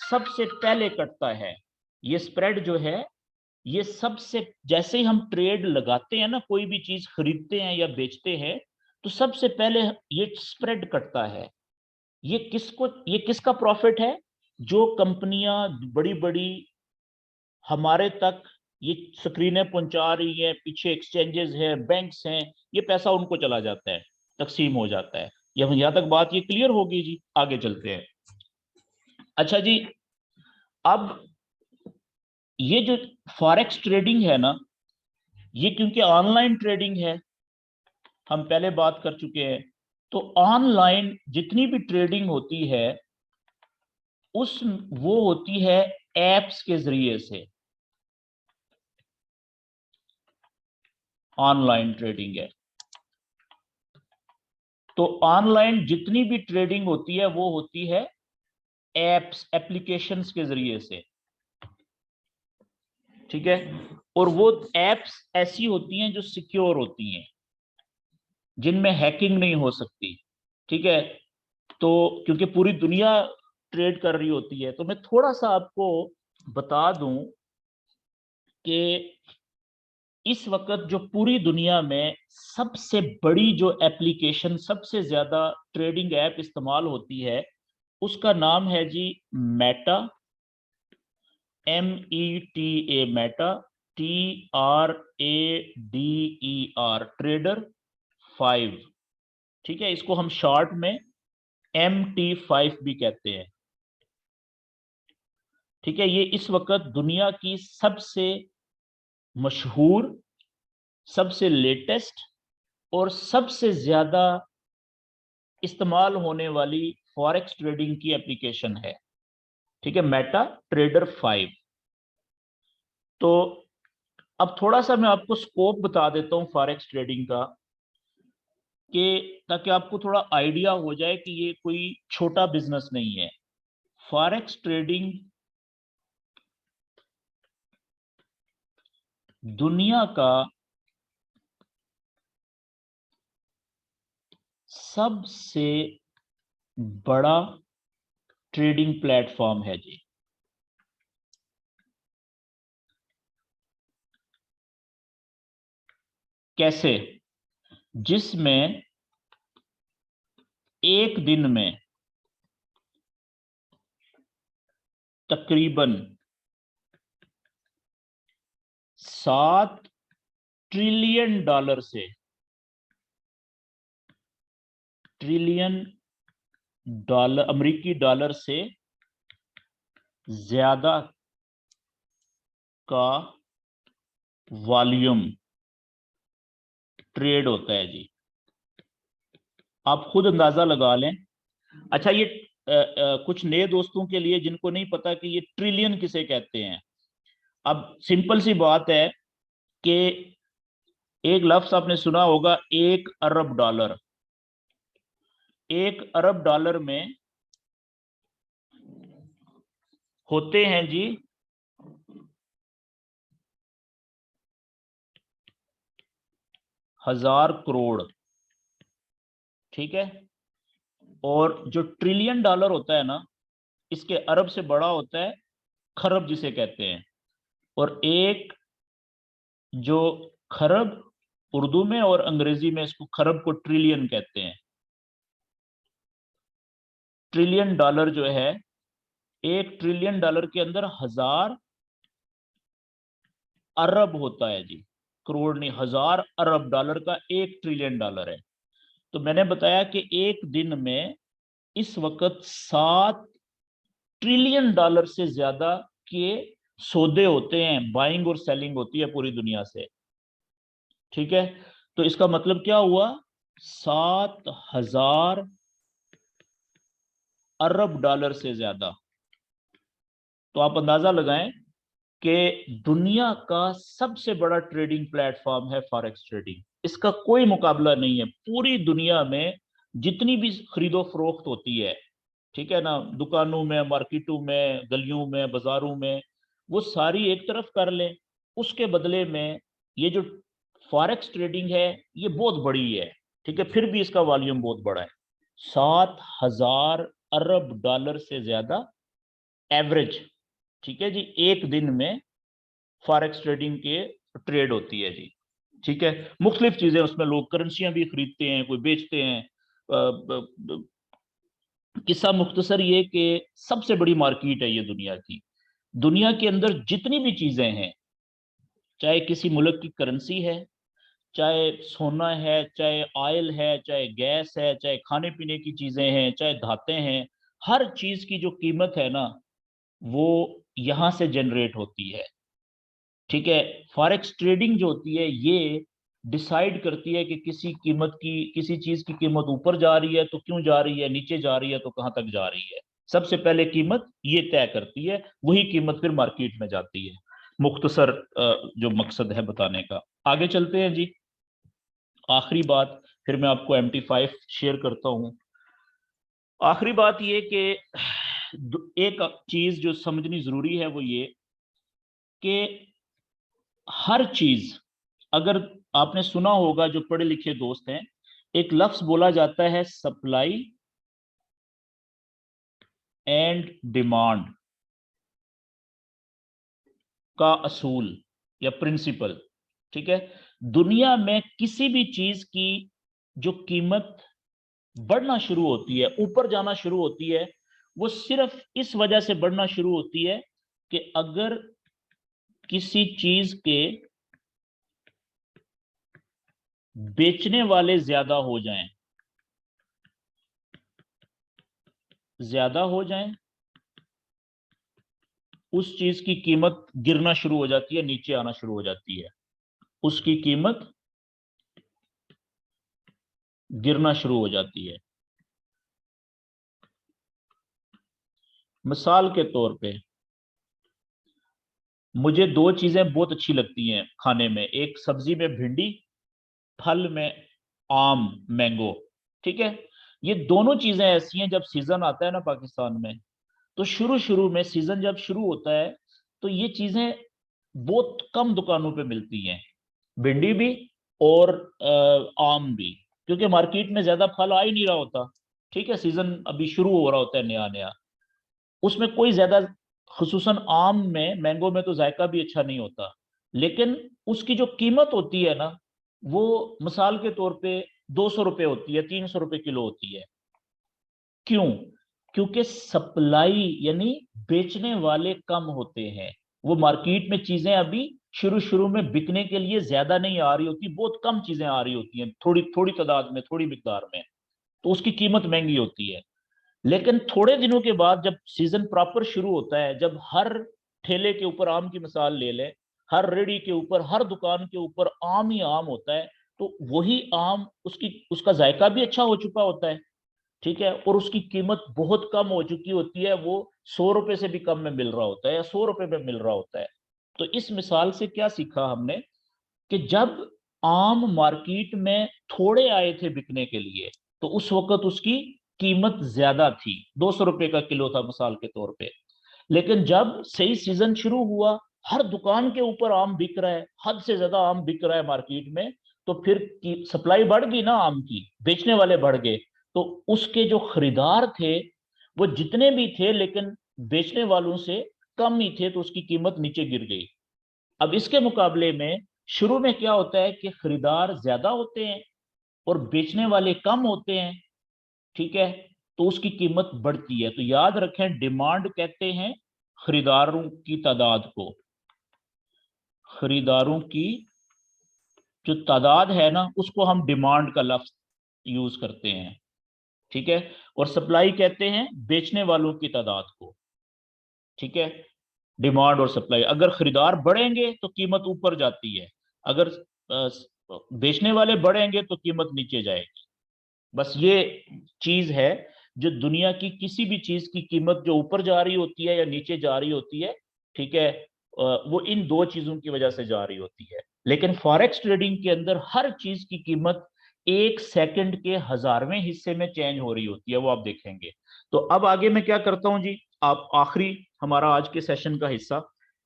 सबसे पहले कटता है। ये स्प्रेड जो है, ये सबसे, जैसे ही हम ट्रेड लगाते हैं ना, कोई भी चीज खरीदते हैं या बेचते हैं, तो सबसे पहले ये स्प्रेड करता है। ये किसका प्रॉफिट है? जो कंपनियां बड़ी बड़ी हमारे तक ये स्क्रीनें पहुंचा रही है, पीछे एक्सचेंजेस है, बैंक्स हैं, ये पैसा उनको चला जाता है, तकसीम हो जाता है। यहां तक बात ये क्लियर होगी जी। आगे चलते हैं। अच्छा जी, अब ये जो फॉरेक्स ट्रेडिंग है ना, ये क्योंकि ऑनलाइन ट्रेडिंग है, हम पहले बात कर चुके हैं, तो ऑनलाइन जितनी भी ट्रेडिंग होती है वो होती है एप्स के जरिए से। ऑनलाइन ट्रेडिंग है तो ऑनलाइन जितनी भी ट्रेडिंग होती है वो होती है एप्स, एप्लीकेशंस के जरिए से। ठीक है, और वो एप्स ऐसी होती हैं जो सिक्योर होती हैं, जिनमें हैकिंग नहीं हो सकती। ठीक है, तो क्योंकि पूरी दुनिया ट्रेड कर रही होती है, तो मैं थोड़ा सा आपको बता दूं कि इस वक्त जो पूरी दुनिया में सबसे बड़ी जो एप्लीकेशन, सबसे ज्यादा ट्रेडिंग ऐप इस्तेमाल होती है, उसका नाम है जी Meta, META, Meta, TRADER, trader 5। ठीक है, इसको हम शॉर्ट में MT5 भी कहते हैं। ठीक है, ये इस वक्त दुनिया की सबसे मशहूर, सबसे लेटेस्ट और सबसे ज्यादा इस्तेमाल होने वाली फॉरेक्स ट्रेडिंग की एप्लीकेशन है। ठीक है, मेटा ट्रेडर 5। तो अब थोड़ा सा मैं आपको स्कोप बता देता हूं फॉरेक्स ट्रेडिंग का, कि ताकि आपको थोड़ा आइडिया हो जाए कि ये कोई छोटा बिजनेस नहीं है। फॉरेक्स ट्रेडिंग दुनिया का सबसे बड़ा ट्रेडिंग प्लेटफॉर्म है जी। कैसे? जिसमें एक दिन में तकरीबन 7 ट्रिलियन से अमेरिकी डॉलर से ज्यादा का वॉल्यूम ट्रेड होता है जी। आप खुद अंदाजा लगा लें। अच्छा, ये कुछ नए दोस्तों के लिए जिनको नहीं पता कि ये ट्रिलियन किसे कहते हैं, अब सिंपल सी बात है कि एक लफ्ज आपने सुना होगा, 1 अरब डॉलर। 1 अरब डॉलर में होते हैं जी 1000 करोड़। ठीक है, और जो ट्रिलियन डॉलर होता है ना, इसके अरब से बड़ा होता है खरब जिसे कहते हैं। और एक जो खरब, उर्दू में और अंग्रेजी में इसको खरब को ट्रिलियन कहते हैं। ट्रिलियन डॉलर जो है, 1 ट्रिलियन डॉलर के अंदर 1000 अरब होता है जी, करोड़ नहीं, 1000 अरब डॉलर का 1 ट्रिलियन डॉलर है। तो मैंने बताया कि एक दिन में इस वक्त 7 ट्रिलियन डॉलर से ज्यादा के सौदे होते हैं, बाइंग और सेलिंग होती है पूरी दुनिया से। ठीक है, तो इसका मतलब क्या हुआ? 7,000 अरब डॉलर से ज्यादा। तो आप अंदाजा लगाएं कि दुनिया का सबसे बड़ा ट्रेडिंग प्लेटफॉर्म है फॉरेक्स ट्रेडिंग। इसका कोई मुकाबला नहीं है पूरी दुनिया में। जितनी भी खरीदो फरोख्त होती है, ठीक है ना, दुकानों में, मार्केटों में, गलियों में, बाजारों में, वो सारी एक तरफ कर लें, उसके बदले में ये जो फॉरेक्स ट्रेडिंग है ये बहुत बड़ी है। ठीक है, फिर भी इसका वॉल्यूम बहुत बड़ा है, 7,000 अरब डॉलर से ज्यादा एवरेज। ठीक है जी, एक दिन में फॉरेक्स ट्रेडिंग के ट्रेड होती है जी। ठीक है, मुख्तलिफ चीजें उसमें, लोग करेंसियां भी खरीदते हैं, कोई बेचते हैं। किस्सा मुख्तसर ये कि सबसे बड़ी मार्केट है ये दुनिया की। दुनिया के अंदर जितनी भी चीजें हैं, चाहे किसी मुल्क की करेंसी है, चाहे सोना है, चाहे ऑयल है, चाहे गैस है, चाहे खाने पीने की चीजें हैं, चाहे धातें हैं, हर चीज की जो कीमत है ना, वो यहां से जनरेट होती है। ठीक है, फॉरेक्स ट्रेडिंग जो होती है ये डिसाइड करती है कि किसी चीज की कीमत ऊपर जा रही है तो क्यों जा रही है, नीचे जा रही है तो कहां तक जा रही है। सबसे पहले कीमत ये तय करती है, वही कीमत फिर मार्केट में जाती है। मुख्तसर जो मकसद है बताने का। आगे चलते हैं जी। आखिरी बात, फिर मैं आपको MT5 शेयर करता हूं। आखिरी बात ये कि एक चीज जो समझनी जरूरी है वो ये कि हर चीज, अगर आपने सुना होगा, जो पढ़े लिखे दोस्त हैं, एक लफ्ज बोला जाता है सप्लाई एंड डिमांड का असूल या प्रिंसिपल। ठीक है, दुनिया में किसी भी चीज की जो कीमत बढ़ना शुरू होती है, ऊपर जाना शुरू होती है, वो सिर्फ इस वजह से बढ़ना शुरू होती है कि अगर किसी चीज के बेचने वाले ज्यादा हो जाएं, उस चीज की कीमत गिरना शुरू हो जाती है, नीचे आना शुरू हो जाती है, उसकी कीमत गिरना शुरू हो जाती है। मिसाल के तौर पे, मुझे दो चीजें बहुत अच्छी लगती हैं खाने में, एक सब्जी में भिंडी, फल में आम, मैंगो। ठीक है, ये दोनों चीजें ऐसी हैं, जब सीजन आता है ना पाकिस्तान में, तो शुरू शुरू में सीजन जब शुरू होता है तो ये चीजें बहुत कम दुकानों पे मिलती हैं, भिंडी भी और आम भी, क्योंकि मार्केट में ज्यादा फल आ ही नहीं रहा होता। ठीक है, सीजन अभी शुरू हो रहा होता है नया नया, उसमें कोई ज्यादा, खुसूसन आम में, मैंगो में तो जायका भी अच्छा नहीं होता, लेकिन उसकी जो कीमत होती है ना, वो मिसाल के तौर पे 200 रुपये होती है, 300 रुपये किलो होती है। क्यों? क्योंकि सप्लाई यानी बेचने वाले कम होते हैं। वो मार्केट में चीजें अभी शुरू शुरू में बिकने के लिए ज्यादा नहीं आ रही होती, बहुत कम चीजें आ रही होती हैं, थोड़ी थोड़ी तादाद में, थोड़ी मिकदार में, तो उसकी कीमत महंगी होती है। लेकिन थोड़े दिनों के बाद जब सीजन प्रॉपर शुरू होता है, जब हर ठेले के ऊपर, आम की मिसाल ले ले, हर रेडी के ऊपर, हर दुकान के ऊपर आम ही आम होता है, तो वही आम, उसका जायका भी अच्छा हो चुका होता है। ठीक है, और उसकी कीमत बहुत कम हो चुकी होती है, वो 100 रुपए से भी कम में मिल रहा होता है या 100 रुपए में मिल रहा होता है। तो इस मिसाल से क्या सीखा हमने कि जब आम मार्केट में थोड़े आए थे बिकने के लिए, तो उस वक्त उसकी कीमत ज्यादा थी, 200 रुपए का किलो था मिसाल के तौर पे। लेकिन जब सही सीजन शुरू हुआ, हर दुकान के ऊपर आम बिक रहा है, हद से ज्यादा आम बिक रहा है मार्केट में, तो फिर सप्लाई बढ़ गई ना आम की, बेचने वाले बढ़ गए, तो उसके जो खरीदार थे वो जितने भी थे, लेकिन बेचने वालों से कम ही थे, तो उसकी कीमत नीचे गिर गई। अब इसके मुकाबले में शुरू में क्या होता है कि खरीदार ज्यादा होते हैं और बेचने वाले कम होते हैं। ठीक है, तो उसकी कीमत बढ़ती है। तो याद रखें, डिमांड कहते हैं खरीदारों की तादाद को, खरीदारों की जो तादाद है ना, उसको हम डिमांड का लफ्ज यूज करते हैं। ठीक है, और सप्लाई कहते हैं बेचने वालों की तादाद को। ठीक है, डिमांड और सप्लाई, अगर खरीदार बढ़ेंगे तो कीमत ऊपर जाती है, अगर बेचने वाले बढ़ेंगे तो कीमत नीचे जाएगी। बस ये चीज है, जो दुनिया की किसी भी चीज की कीमत जो ऊपर जा रही होती है या नीचे जा रही होती है, ठीक है, वो इन दो चीजों की वजह से जा रही होती है। लेकिन फॉरेक्स ट्रेडिंग के अंदर हर चीज की कीमत 1 सेकंड के हजारवें हिस्से में चेंज हो रही होती है, वो आप देखेंगे। तो अब आगे मैं क्या करता हूं जी, आप आखिरी हमारा आज के सेशन का हिस्सा,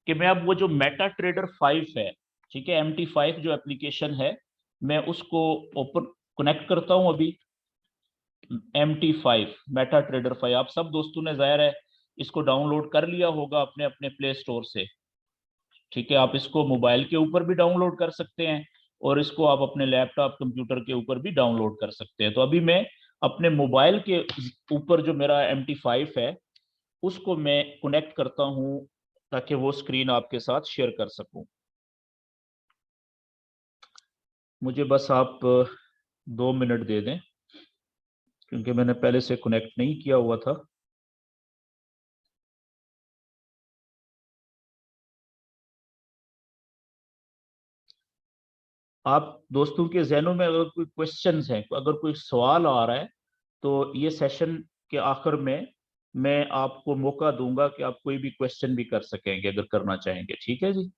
कि मैं अब वो जो मेटा ट्रेडर 5 है, ठीक है, MT5 जो एप्लीकेशन है, मैं उसको ओपन कनेक्ट करता हूं अभी। MT5 मेटा ट्रेडर 5, आप सब दोस्तों ने जाहिर है इसको डाउनलोड कर लिया होगा अपने अपने प्ले स्टोर से। ठीक है, आप इसको मोबाइल के ऊपर भी डाउनलोड कर सकते हैं, और इसको आप अपने लैपटॉप कंप्यूटर के ऊपर भी डाउनलोड कर सकते हैं। तो अभी मैं अपने मोबाइल के ऊपर जो मेरा MT5 है उसको मैं कनेक्ट करता हूं ताकि वो स्क्रीन आपके साथ शेयर कर सकूं। मुझे बस आप 2 मिनट दे दें क्योंकि मैंने पहले से कनेक्ट नहीं किया हुआ था। आप दोस्तों के जहनों में अगर कोई क्वेश्चंस हैं, अगर कोई सवाल आ रहा है, तो ये सेशन के आखिर में मैं आपको मौका दूंगा कि आप कोई भी क्वेश्चन भी कर सकेंगे अगर करना चाहेंगे। ठीक है जी।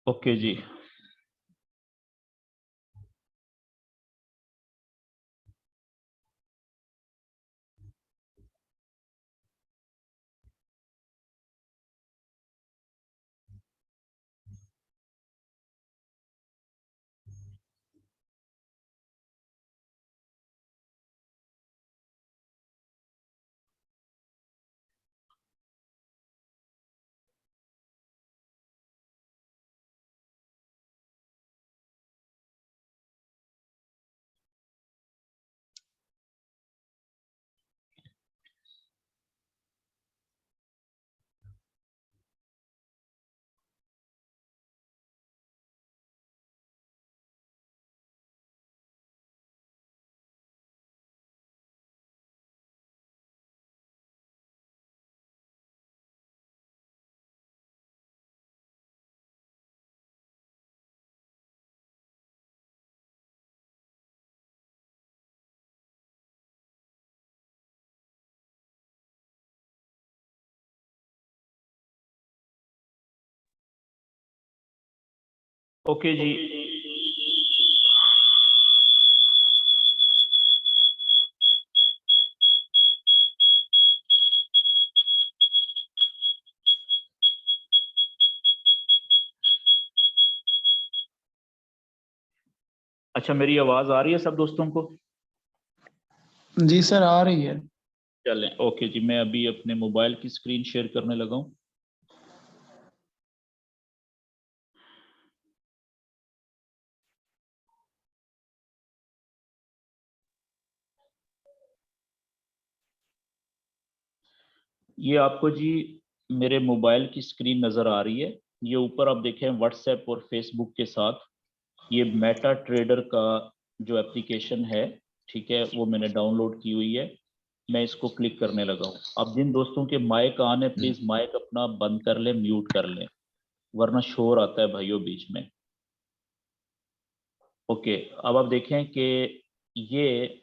ओके जी। ओके जी। अच्छा, मेरी आवाज आ रही है सब दोस्तों को? जी सर, आ रही है। चलें, ओके जी। मैं अभी अपने मोबाइल की स्क्रीन शेयर करने लगा हूं। ये आपको जी मेरे मोबाइल की स्क्रीन नजर आ रही है। ये ऊपर आप देखें व्हाट्सएप और फेसबुक के साथ ये मेटा ट्रेडर का जो एप्लीकेशन है, ठीक है, वो मैंने डाउनलोड की हुई है। मैं इसको क्लिक करने लगा हूँ। अब जिन दोस्तों के माइक ऑन है प्लीज माइक अपना बंद कर लें, म्यूट कर लें, वरना शोर आता है भाइयों बीच में। ओके, अब आप देखें कि ये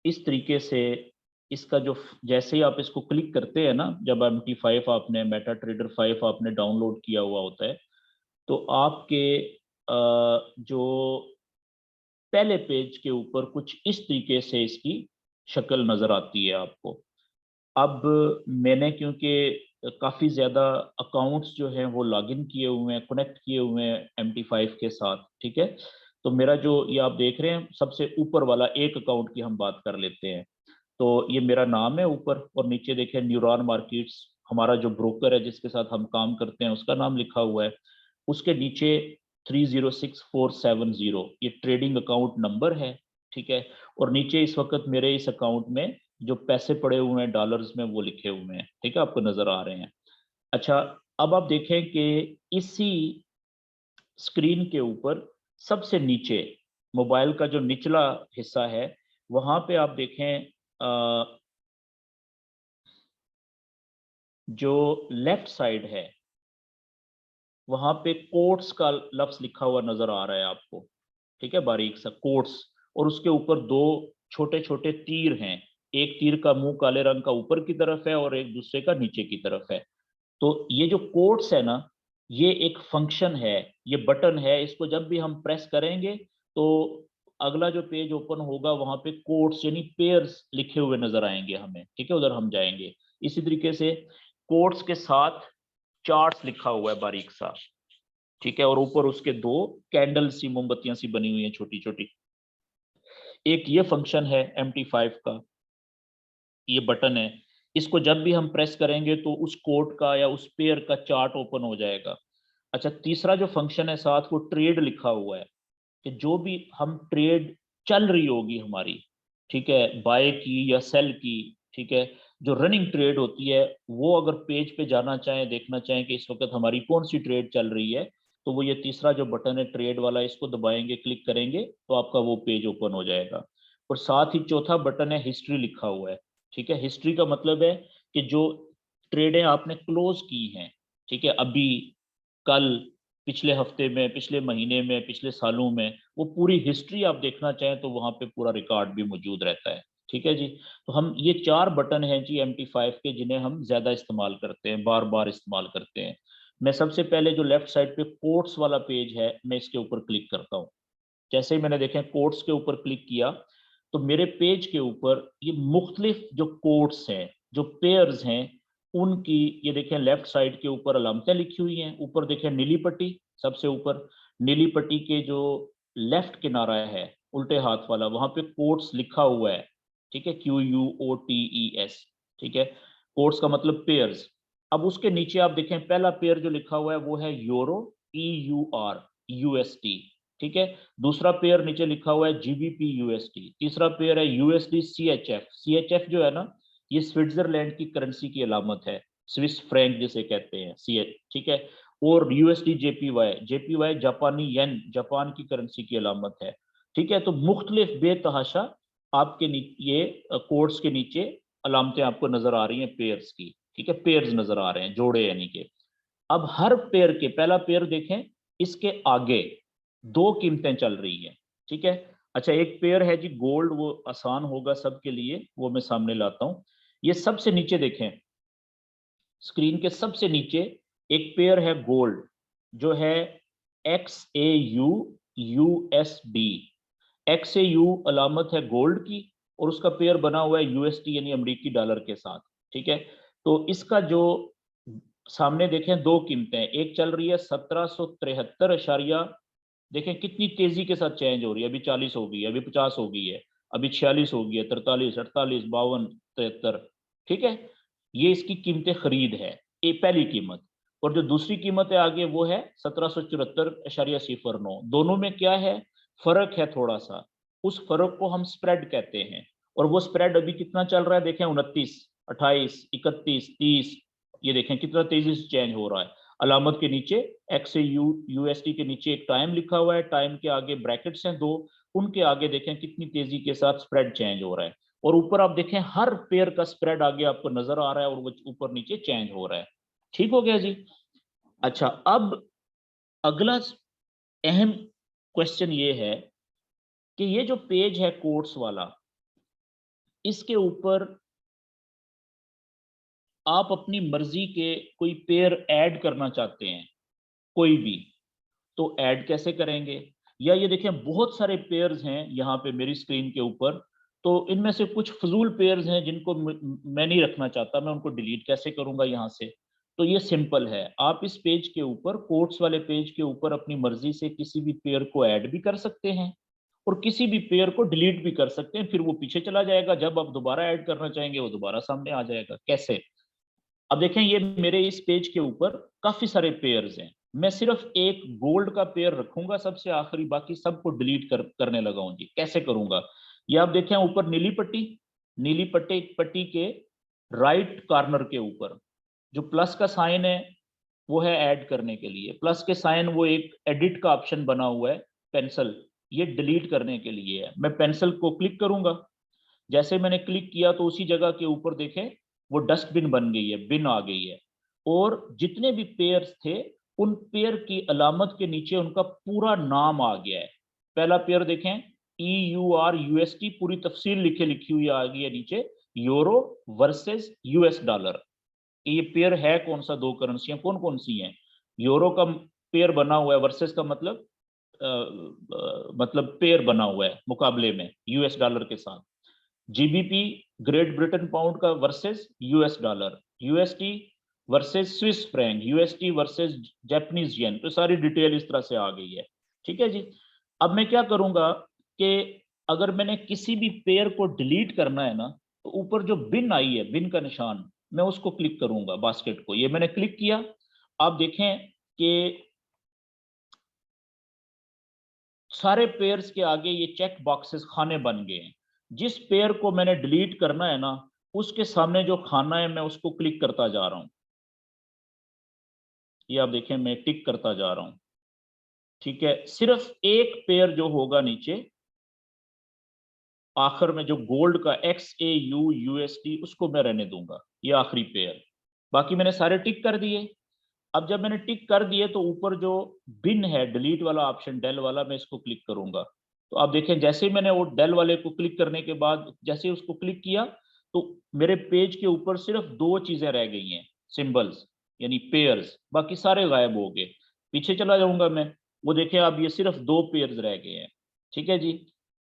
इस तरीके से इसका जो जैसे ही आप इसको क्लिक करते हैं ना, जब MT5 आपने मेटा ट्रेडर 5 आपने डाउनलोड किया हुआ होता है, तो आपके जो पहले पेज के ऊपर कुछ इस तरीके से इसकी शक्ल नजर आती है आपको। अब मैंने क्योंकि काफ़ी ज़्यादा अकाउंट्स जो हैं वो लॉगिन किए हुए हैं, कनेक्ट किए हुए हैं MT5 के साथ, ठीक है। तो मेरा जो ये आप देख रहे हैं सबसे ऊपर वाला एक अकाउंट की हम बात कर लेते हैं। तो ये मेरा नाम है ऊपर, और नीचे देखें न्यूरॉन मार्केट्स, हमारा जो ब्रोकर है जिसके साथ हम काम करते हैं उसका नाम लिखा हुआ है। उसके नीचे 306470 ये ट्रेडिंग अकाउंट नंबर है, ठीक है। और नीचे इस वक्त मेरे इस अकाउंट में जो पैसे पड़े हुए हैं डॉलर्स में वो लिखे हुए हैं, ठीक है, आपको नजर आ रहे हैं। अच्छा, अब आप देखें कि इसी स्क्रीन के ऊपर सबसे नीचे मोबाइल का जो निचला हिस्सा है वहां पे आप देखें जो लेफ्ट साइड है वहां पे कोट्स का लफ्ज लिखा हुआ नजर आ रहा है आपको, ठीक है, बारीक सा कोट्स। और उसके ऊपर दो छोटे छोटे तीर हैं। एक तीर का मुंह काले रंग का ऊपर की तरफ है और एक दूसरे का नीचे की तरफ है। तो ये जो कोट्स है ना, ये एक फंक्शन है, ये बटन है, इसको जब भी हम प्रेस करेंगे तो अगला जो पेज ओपन होगा वहां पे कोट्स यानी पेयर्स लिखे हुए नजर आएंगे हमें, ठीक है, उधर हम जाएंगे। इसी तरीके से कोट्स के साथ चार्ट्स लिखा हुआ है बारीक सा, ठीक है, और ऊपर उसके दो कैंडल सी मोमबत्तियां सी बनी हुई हैं छोटी छोटी। एक ये फंक्शन है MT5 का, ये बटन है, इसको जब भी हम प्रेस करेंगे तो उस कोड का या उस पेयर का चार्ट ओपन हो जाएगा। अच्छा, तीसरा जो फंक्शन है साथ, वो ट्रेड लिखा हुआ है कि जो भी हम ट्रेड चल रही होगी हमारी, ठीक है, बाय की या सेल की, ठीक है, जो रनिंग ट्रेड होती है, वो अगर पेज पे जाना चाहें, देखना चाहें कि इस वक्त हमारी कौन सी ट्रेड चल रही है, तो वो ये तीसरा जो बटन है ट्रेड वाला, इसको दबाएंगे, क्लिक करेंगे तो आपका वो पेज ओपन हो जाएगा। और साथ ही चौथा बटन है हिस्ट्री लिखा हुआ है, ठीक है। हिस्ट्री का मतलब है कि जो ट्रेडें आपने क्लोज की हैं, ठीक है, अभी, कल, पिछले हफ्ते में, पिछले महीने में, पिछले सालों में, वो पूरी हिस्ट्री आप देखना चाहें तो वहां पे पूरा रिकॉर्ड भी मौजूद रहता है, ठीक है जी। तो हम ये 4 बटन हैं जी MT5 के, जिन्हें हम ज्यादा इस्तेमाल करते हैं, बार बार इस्तेमाल करते हैं। मैं सबसे पहले जो लेफ्ट साइड पे कोट्स वाला पेज है, मैं इसके ऊपर क्लिक करता हूँ। जैसे ही मैंने देखें कोट्स के ऊपर क्लिक किया तो मेरे पेज के ऊपर ये मुख्तलिफ जो कोट्स हैं, जो पेयर्स हैं, उनकी ये देखें लेफ्ट साइड के ऊपर अलामतें लिखी हुई हैं। ऊपर देखें नीली पट्टी, सबसे ऊपर नीली पट्टी के जो लेफ्ट किनारा है उल्टे हाथ वाला, वहां पे कोट्स लिखा हुआ है, ठीक है, QUOTES, ठीक है, कोट्स का मतलब पेयर्स। अब उसके नीचे आप देखें पहला पेयर जो लिखा हुआ है वो है यूरो, EUR, USD, ठीक है। दूसरा पेयर नीचे लिखा हुआ है GBP USD। तीसरा पेयर है USD CHF। CHF जो है ना, ये स्विट्जरलैंड की करेंसी की अलामत है, स्विस फ्रैंक जिसे कहते हैं, CH, ठीक है। और USD JPY, JPY जापानी येन, जापान की करेंसी की अलामत है, ठीक है। तो मुख्तलिफ बेतहाशा आपके ये कोड्स के नीचे अलामतें आपको नजर आ रही हैं पेयर्स की, ठीक है, पेयर्स नजर आ रहे हैं, जोड़े यानी कि। अब हर पेयर के, पहला पेयर देखें, इसके आगे 2 कीमतें चल रही हैं, ठीक है। अच्छा, एक पेयर है जी गोल्ड, वो आसान होगा सबके लिए, वो मैं सामने लाता हूं। ये सबसे नीचे देखें, स्क्रीन के सबसे नीचे एक पेयर है गोल्ड, जो है XAU USD। XAU अलामत है गोल्ड की, और उसका पेयर बना हुआ है USD यानी अमेरिकी डॉलर के साथ, ठीक है। तो इसका जो सामने देखें 2 कीमतें, एक चल रही है 1773, देखें कितनी तेजी के साथ चेंज हो रही है, अभी 40 हो गई है, अभी 50 हो गई है, अभी 46 हो गई है, 43, 48, 52, 73, ठीक है। ये इसकी कीमतें खरीद है, ये पहली कीमत। और जो दूसरी कीमत है आगे, वो है 1774.09। दोनों में क्या है, फर्क है थोड़ा सा, उस फर्क को हम स्प्रेड कहते हैं। और वो स्प्रेड अभी कितना चल रहा है, देखें 29, 28, 31, 30, ये देखें कितना तेजी से चेंज हो रहा है। अलामत के नीचे XAU USD के नीचे एक टाइम लिखा हुआ है, टाइम के आगे ब्रैकेट्स हैं 2, उनके आगे देखें कितनी तेजी के साथ स्प्रेड चेंज हो रहा है। और ऊपर आप देखें हर पेयर का स्प्रेड आगे आपको नजर आ रहा है, और वो ऊपर नीचे चेंज हो रहा है, ठीक हो गया जी। अच्छा, अब अगला अहम क्वेश्चन ये है कि ये जो पेज है कोट्स वाला, इसके ऊपर आप अपनी मर्जी के कोई पेयर ऐड करना चाहते हैं, कोई भी, तो ऐड कैसे करेंगे? या ये देखें बहुत सारे पेयर्स हैं यहाँ पे मेरी स्क्रीन के ऊपर, तो इनमें से कुछ फजूल पेयर्स हैं जिनको मैं नहीं रखना चाहता, मैं उनको डिलीट कैसे करूंगा यहाँ से? तो ये सिंपल है, आप इस पेज के ऊपर, कोट्स वाले पेज के ऊपर अपनी मर्जी से किसी भी पेयर को ऐड भी कर सकते हैं और किसी भी पेयर को डिलीट भी कर सकते हैं, फिर वो पीछे चला जाएगा, जब आप दोबारा ऐड करना चाहेंगे वो दोबारा सामने आ जाएगा। कैसे? अब देखें ये मेरे इस पेज के ऊपर काफी सारे पेयर्स हैं, मैं सिर्फ एक गोल्ड का पेयर रखूंगा सबसे आखिरी, बाकी सबको डिलीट करने लगा हूं जी। कैसे करूंगा? ये आप देखें ऊपर नीली पट्टी, नीली पट्टी के राइट कॉर्नर के ऊपर जो प्लस का साइन है, वो है ऐड करने के लिए, प्लस के साइन, वो एक एडिट का ऑप्शन बना हुआ है, पेंसिल, ये डिलीट करने के लिए है। मैं पेंसिल को क्लिक करूंगा, जैसे मैंने क्लिक किया तो उसी जगह के ऊपर देखें वो डस्टबिन बन गई है, बिन आ गई है, और जितने भी पेयर्स थे उन पेयर की अलामत के नीचे उनका पूरा नाम आ गया है। पहला पेयर देखें EUR USD, पूरी तफसील लिखी हुई आ गई है नीचे, यूरो वर्सेस US डॉलर। ये पेयर है कौन सा, 2 करेंसियां कौन कौन सी हैं, यूरो का पेयर बना हुआ है, वर्सेस का मतलब मतलब पेयर बना हुआ है मुकाबले में यूएस डॉलर के साथ। जीबीपी ग्रेट ब्रिटेन पाउंड का versus US dollar, UST versus Swiss franc, UST versus Japanese yen. तो सारी डिटेल इस तरह से आ गई है, ठीक है जी। अब मैं क्या करूंगा कि अगर मैंने किसी भी पेयर को डिलीट करना है ना, तो ऊपर जो बिन आई है, बिन का निशान, मैं उसको क्लिक करूंगा, बास्केट को। ये मैंने क्लिक किया, आप देखें कि सारे पेयर्स के आगे ये चेक बॉक्सेस, खाने बन गए हैं। जिस पेयर को मैंने डिलीट करना है ना, उसके सामने जो खाना है मैं उसको क्लिक करता जा रहा हूं। ये आप देखें मैं टिक करता जा रहा हूं, ठीक है। सिर्फ एक पेयर जो होगा नीचे आखिर में, जो गोल्ड का XAU USD, उसको मैं रहने दूंगा, ये आखिरी पेयर। बाकी मैंने सारे टिक कर दिए। अब जब मैंने टिक कर दिए तो ऊपर जो बिन है, डिलीट वाला ऑप्शन, डेल वाला, मैं इसको क्लिक करूंगा। तो आप देखें जैसे ही मैंने वो डेल वाले को क्लिक करने के बाद जैसे ही उसको क्लिक किया, तो मेरे पेज के ऊपर सिर्फ दो चीजें रह गई हैं, सिंबल्स यानी पेयर्स, बाकी सारे गायब हो गए। पीछे चला जाऊंगा मैं, वो देखें अब ये सिर्फ दो पेयर्स रह गए हैं, ठीक है जी।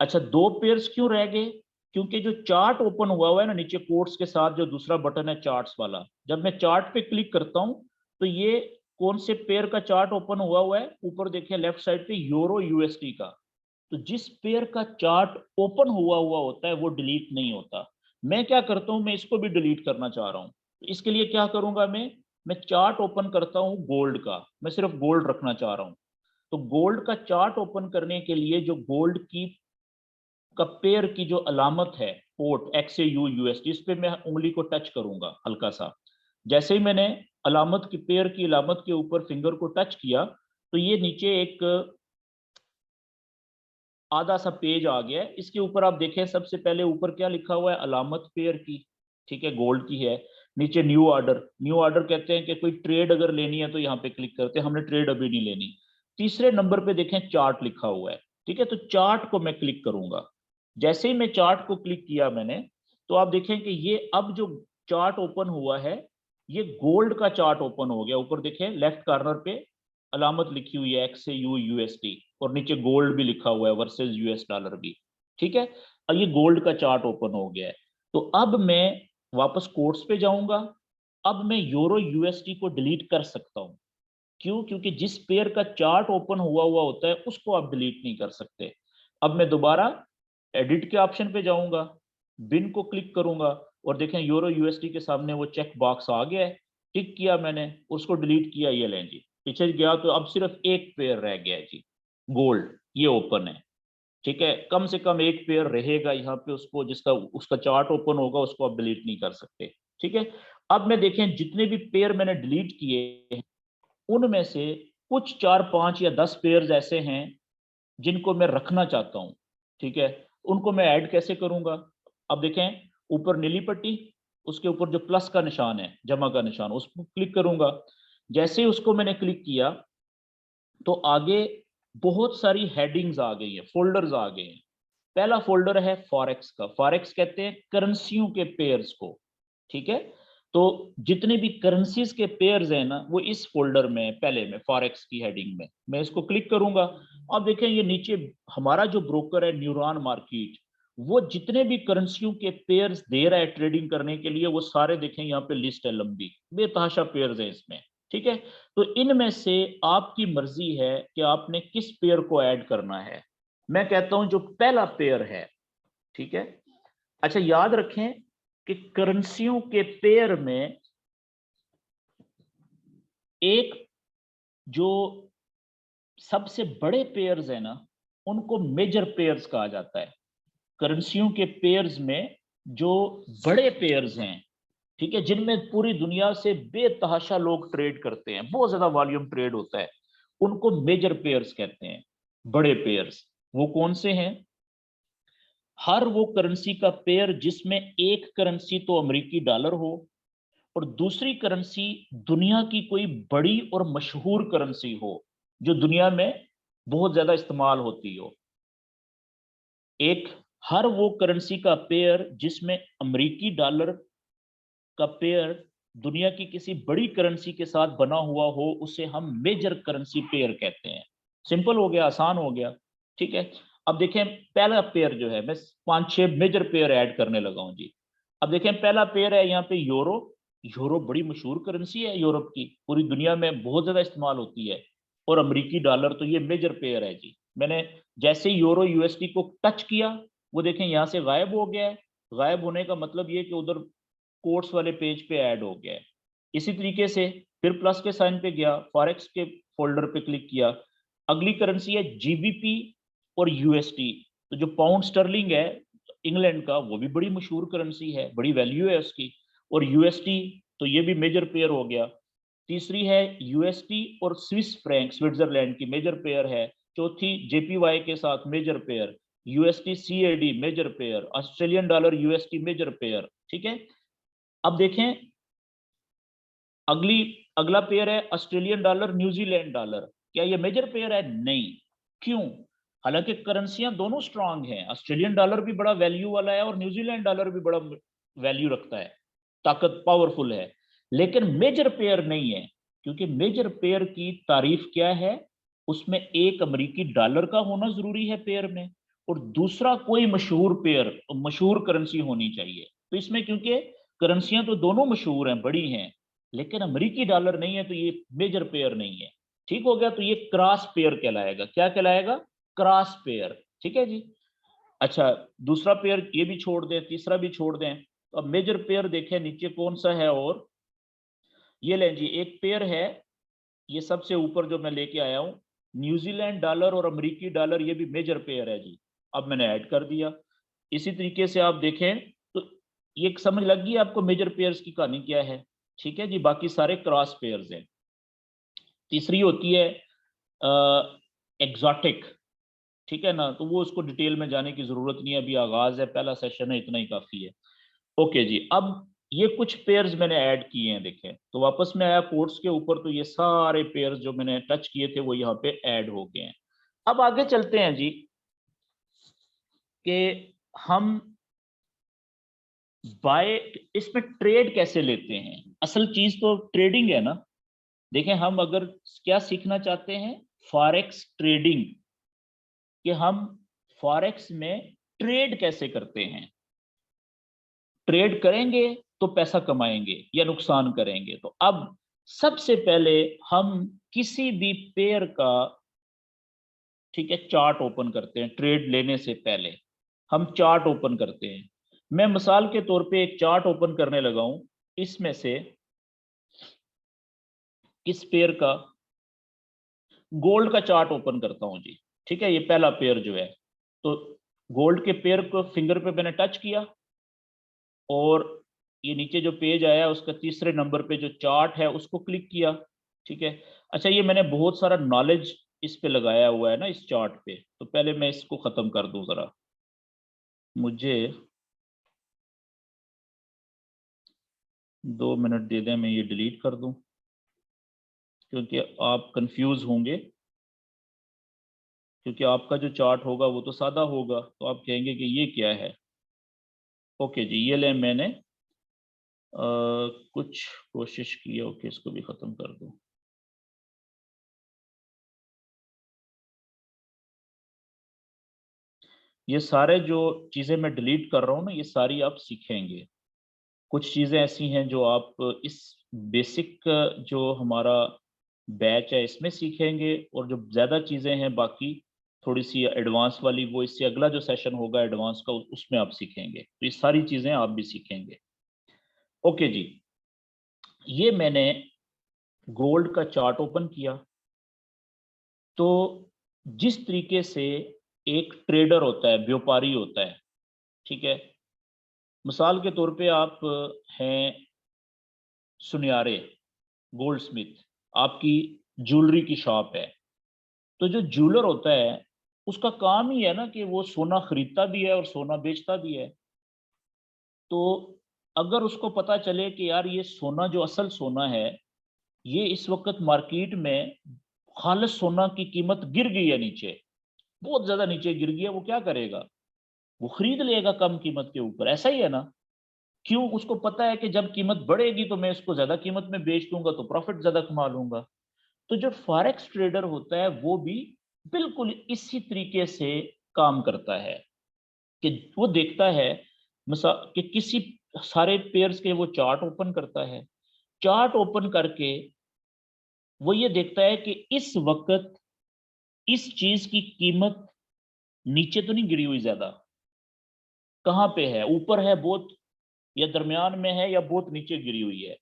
अच्छा, दो पेयर्स क्यों रह गए? क्योंकि जो चार्ट ओपन हुआ है ना नीचे कोट्स के साथ, जो दूसरा बटन है चार्ट्स वाला, जब मैं चार्ट पे क्लिक करता हूं तो ये कौन से पेयर का चार्ट ओपन हुआ है? ऊपर देखिए लेफ्ट साइड पे यूरो यूएसडी का। तो जिस पेयर का चार्ट ओपन हुआ होता है वो डिलीट नहीं होता। मैं क्या करता हूं, मैं इसको भी डिलीट करना चाह रहा हूं। तो इसके लिए क्या करूंगा, मैं चार्ट ओपन करता हूं गोल्ड का, मैं सिर्फ गोल्ड रखना चाह रहा हूं। तो गोल्ड का चार्ट ओपन करने के लिए जो गोल्ड की का पेयर की जो अलामत है, पोर्ट XAU USD, इस पे मैं उंगली को टच करूंगा हल्का सा। जैसे ही मैंने अलामत की, पेयर की अलामत के ऊपर फिंगर को टच किया, तो ये नीचे एक आधा सा पेज आ गया है। इसके ऊपर आप देखें सबसे पहले ऊपर क्या लिखा हुआ है, अलामत पेयर की, ठीक है, गोल्ड की है। नीचे न्यू ऑर्डर, न्यू ऑर्डर कहते हैं कि कोई ट्रेड अगर लेनी है तो यहाँ पे क्लिक करते हैं, हमने ट्रेड अभी नहीं लेनी। तीसरे नंबर पे देखें चार्ट लिखा हुआ है, ठीक है, तो चार्ट को मैं क्लिक करूंगा। जैसे ही मैं चार्ट को क्लिक किया मैंने, तो आप देखें कि ये अब जो चार्ट ओपन हुआ है, ये गोल्ड का चार्ट ओपन हो गया। ऊपर देखें लेफ्ट कॉर्नर पे अलामत लिखी हुई है XAU USD, और नीचे गोल्ड भी लिखा हुआ है वर्सेस यूएस डॉलर भी, ठीक है। और ये गोल्ड का चार्ट ओपन हो गया है। तो अब मैं वापस कोट्स पे जाऊंगा। अब मैं यूरो यूएसडी को डिलीट कर सकता हूं। क्यों? क्योंकि जिस पेयर का चार्ट ओपन हुआ होता है उसको आप डिलीट नहीं कर सकते। अब मैं दोबारा एडिट के ऑप्शन पे जाऊंगा, बिन को क्लिक करूंगा, और देखें यूरो यूएसडी के सामने वो चेक बॉक्स आ गया है। टिक किया मैंने, उसको डिलीट किया, ये लें जी, पीछे गया तो अब सिर्फ एक पेयर रह गया है जी, गोल्ड, ये ओपन है, ठीक है। कम से कम एक पेयर रहेगा यहाँ पे, उसको जिसका उसका चार्ट ओपन होगा उसको आप डिलीट नहीं कर सकते, ठीक है। अब मैं देखें जितने भी पेयर मैंने डिलीट किए हैं, उनमें से कुछ 4, 5 या 10 पेयर्स ऐसे हैं जिनको मैं रखना चाहता हूं, ठीक है। उनको मैं ऐड कैसे करूंगा? अब देखें ऊपर नीली पट्टी, उसके ऊपर जो प्लस का निशान है, जमा का निशान, उस पर क्लिक करूंगा। जैसे ही उसको मैंने क्लिक किया तो आगे बहुत सारी हेडिंग्स आ गई है, फोल्डर्स आ गए हैं। पहला फोल्डर है फॉरेक्स का। फॉरेक्स कहते हैं करेंसियों के पेयर्स को, ठीक है। तो जितने भी करेंसीज के पेयर्स हैं ना, वो इस फोल्डर में पहले में, फॉरेक्स की हेडिंग में। मैं इसको क्लिक करूंगा। अब देखें ये नीचे हमारा जो ब्रोकर है न्यूरॉन मार्केट, वो जितने भी करेंसियों के पेयर्स दे रहा है ट्रेडिंग करने के लिए, वो सारे देखें यहाँ पे लिस्ट है लंबी, बेतहाशा पेयर्स है इसमें, ठीक है। तो इनमें से आपकी मर्जी है कि आपने किस पेयर को ऐड करना है। मैं कहता हूं जो पहला पेयर है, ठीक है। अच्छा याद रखें कि करेंसियों के पेयर में एक जो सबसे बड़े पेयर्स है ना, उनको मेजर पेयर्स कहा जाता है। करेंसियों के पेयर्स में जो बड़े पेयर्स हैं, ठीक है, जिनमें पूरी दुनिया से बेतहाशा लोग ट्रेड करते हैं, बहुत ज्यादा वॉल्यूम ट्रेड होता है, उनको मेजर पेयर्स कहते हैं, बड़े पेयर्स। वो कौन से हैं? हर वो करेंसी का पेयर जिसमें एक करेंसी तो अमेरिकी डॉलर हो, और दूसरी करेंसी दुनिया की कोई बड़ी और मशहूर करेंसी हो, जो दुनिया में बहुत ज्यादा इस्तेमाल होती हो। एक, हर वो करेंसी का पेयर जिसमें अमेरिकी डॉलर का पेयर दुनिया की किसी बड़ी करेंसी के साथ बना हुआ हो उसे हम मेजर करेंसी पेयर कहते हैं। सिंपल हो गया, आसान हो गया, ठीक है। अब देखें पहला पेयर जो है, मैं 5-6 मेजर पेयर ऐड करने लगा हूं जी। अब देखें पहला पेयर है यहाँ पे यूरो। यूरो बड़ी मशहूर करेंसी है यूरोप की, पूरी दुनिया में बहुत ज्यादा इस्तेमाल होती है। और अमेरिकी डॉलर, तो ये मेजर पेयर है जी। मैंने जैसे यूरो यूएसडी को टच किया, वो देखें यहाँ से गायब हो गया है। गायब होने का मतलब ये कि उधर कोट्स वाले पेज पे ऐड हो गया है। इसी तरीके से फिर प्लस के साइन पे गया, फॉरेक्स के फोल्डर पे क्लिक किया। अगली करेंसी है जीबीपी और यूएसडी। तो जो पाउंड स्टर्लिंग है इंग्लैंड का, वो भी बड़ी मशहूर करेंसी है, बड़ी वैल्यू है उसकी। और यूएसडी, तो ये भी मेजर पेयर हो गया। तीसरी है यूएसडी और स्विस फ्रैंक, स्विट्जरलैंड की मेजर पेयर है। चौथी जेपीवाई के साथ major pair, USD CAD major pair, Australian dollar USD major pair, ठीक है। अब देखें अगला पेयर है ऑस्ट्रेलियन डॉलर न्यूजीलैंड डॉलर। क्या ये मेजर पेयर है? नहीं। क्यों? हालांकि करेंसियां दोनों स्ट्रांग हैं, ऑस्ट्रेलियन डॉलर भी बड़ा वैल्यू वाला है और न्यूजीलैंड डॉलर भी बड़ा वैल्यू रखता है, ताकत पावरफुल है, लेकिन मेजर पेयर नहीं है। क्योंकि मेजर पेयर की तारीफ क्या है, उसमें एक अमेरिकी डॉलर का होना जरूरी है पेयर में, और दूसरा कोई मशहूर पेयर, मशहूर करेंसी होनी चाहिए। तो इसमें क्योंकि करेंसियां तो दोनों मशहूर हैं, बड़ी हैं, लेकिन अमेरिकी डॉलर नहीं है, तो ये मेजर पेयर नहीं है। ठीक हो गया, तो ये क्रॉस पेयर कहलाएगा। क्या कहलाएगा? क्रॉस पेयर, ठीक है जी। अच्छा, दूसरा पेयर ये भी छोड़ दें, तीसरा भी छोड़ दें। तो अब मेजर पेयर देखें नीचे कौन सा है, और ये लें जी, एक पेयर है, ये सबसे ऊपर जो मैं लेके आया हूं, न्यूजीलैंड डॉलर और अमेरिकी डॉलर, ये भी मेजर पेयर है जी। अब मैंने ऐड कर दिया। इसी तरीके से आप देखें तो ये समझ लग गई आपको मेजर पेयर्स की कहानी क्या है, ठीक है जी। बाकी सारे क्रॉस पेयर्स हैं। तीसरी होती है एग्जॉटिक, ठीक है ना, तो वो उसको डिटेल में जाने की जरूरत नहीं है, अभी आगाज है, पहला सेशन है, इतना ही काफी है। ओके जी, अब ये कुछ पेयर्स मैंने ऐड किए हैं, देखें तो वापस में आया कोट्स के ऊपर, तो ये सारे पेयर्स जो मैंने टच किए थे वो यहाँ पे ऐड हो गए हैं। अब आगे चलते हैं जी, कि हम बाय इसमें ट्रेड कैसे लेते हैं। असल चीज तो ट्रेडिंग है ना। देखें हम अगर क्या सीखना चाहते हैं, फॉरेक्स ट्रेडिंग, कि हम फॉरेक्स में ट्रेड कैसे करते हैं। ट्रेड करेंगे तो पैसा कमाएंगे या नुकसान करेंगे। तो अब सबसे पहले हम किसी भी पेयर का, ठीक है, चार्ट ओपन करते हैं। ट्रेड लेने से पहले हम चार्ट ओपन करते हैं। मैं मिसाल के तौर पे एक चार्ट ओपन करने लगा हूं, इसमें से किस पेयर का, गोल्ड का चार्ट ओपन करता हूं जी, ठीक है। ये पहला पेयर जो है, तो गोल्ड के पेयर को फिंगर पे मैंने टच किया, और ये नीचे जो पेज आया उसका तीसरे नंबर पे जो चार्ट है उसको क्लिक किया, ठीक है। अच्छा, ये मैंने बहुत सारा नॉलेज इस पे लगाया हुआ है ना, इस चार्ट पे, तो पहले मैं इसको खत्म कर दूं जरा। मुझे 2 मिनट दे दें, मैं ये डिलीट कर दूं, क्योंकि आप कंफ्यूज होंगे। क्योंकि आपका जो चार्ट होगा वो तो सादा होगा, तो आप कहेंगे कि ये क्या है। ओके जी, ये ले मैंने कुछ कोशिश की है। ओके, इसको भी खत्म कर दूं। ये सारे जो चीजें मैं डिलीट कर रहा हूँ ना, ये सारी आप सीखेंगे। कुछ चीजें ऐसी हैं जो आप इस बेसिक जो हमारा बैच है इसमें सीखेंगे, और जो ज्यादा चीजें हैं बाकी थोड़ी सी एडवांस वाली, वो इससे अगला जो सेशन होगा एडवांस का, उसमें आप सीखेंगे। तो ये सारी चीजें आप भी सीखेंगे। ओके जी, ये मैंने गोल्ड का चार्ट ओपन किया। तो जिस तरीके से एक ट्रेडर होता है, व्यापारी होता है, ठीक है। मिसाल के तौर पे आप हैं सुनियारे, गोल्ड स्मिथ, आपकी ज्वेलरी की शॉप है। तो जो ज्वेलर होता है उसका काम ही है ना कि वो सोना खरीदता भी है और सोना बेचता भी है। तो अगर उसको पता चले कि यार ये सोना जो असल सोना है, ये इस वक्त मार्केट में खालिस सोना की कीमत गिर गई है नीचे, बहुत ज्यादा नीचे गिर गई है, वो क्या करेगा? वो खरीद लेगा कम कीमत के ऊपर, ऐसा ही है ना। क्यों? उसको पता है कि जब कीमत बढ़ेगी तो मैं इसको ज्यादा कीमत में बेच दूंगा तो प्रॉफिट ज्यादा कमा लूंगा। तो जो फॉरेक्स ट्रेडर होता है वो भी बिल्कुल इसी तरीके से काम करता है कि वो देखता है कि किसी सारे पेयर्स के वो चार्ट ओपन करता है। चार्ट ओपन करके वो ये देखता है कि इस वक्त इस चीज की कीमत नीचे तो नहीं गिरी हुई ज्यादा, कहाँ पे है, ऊपर है बहुत, या दरमियान में है, या बहुत नीचे गिरी हुई है।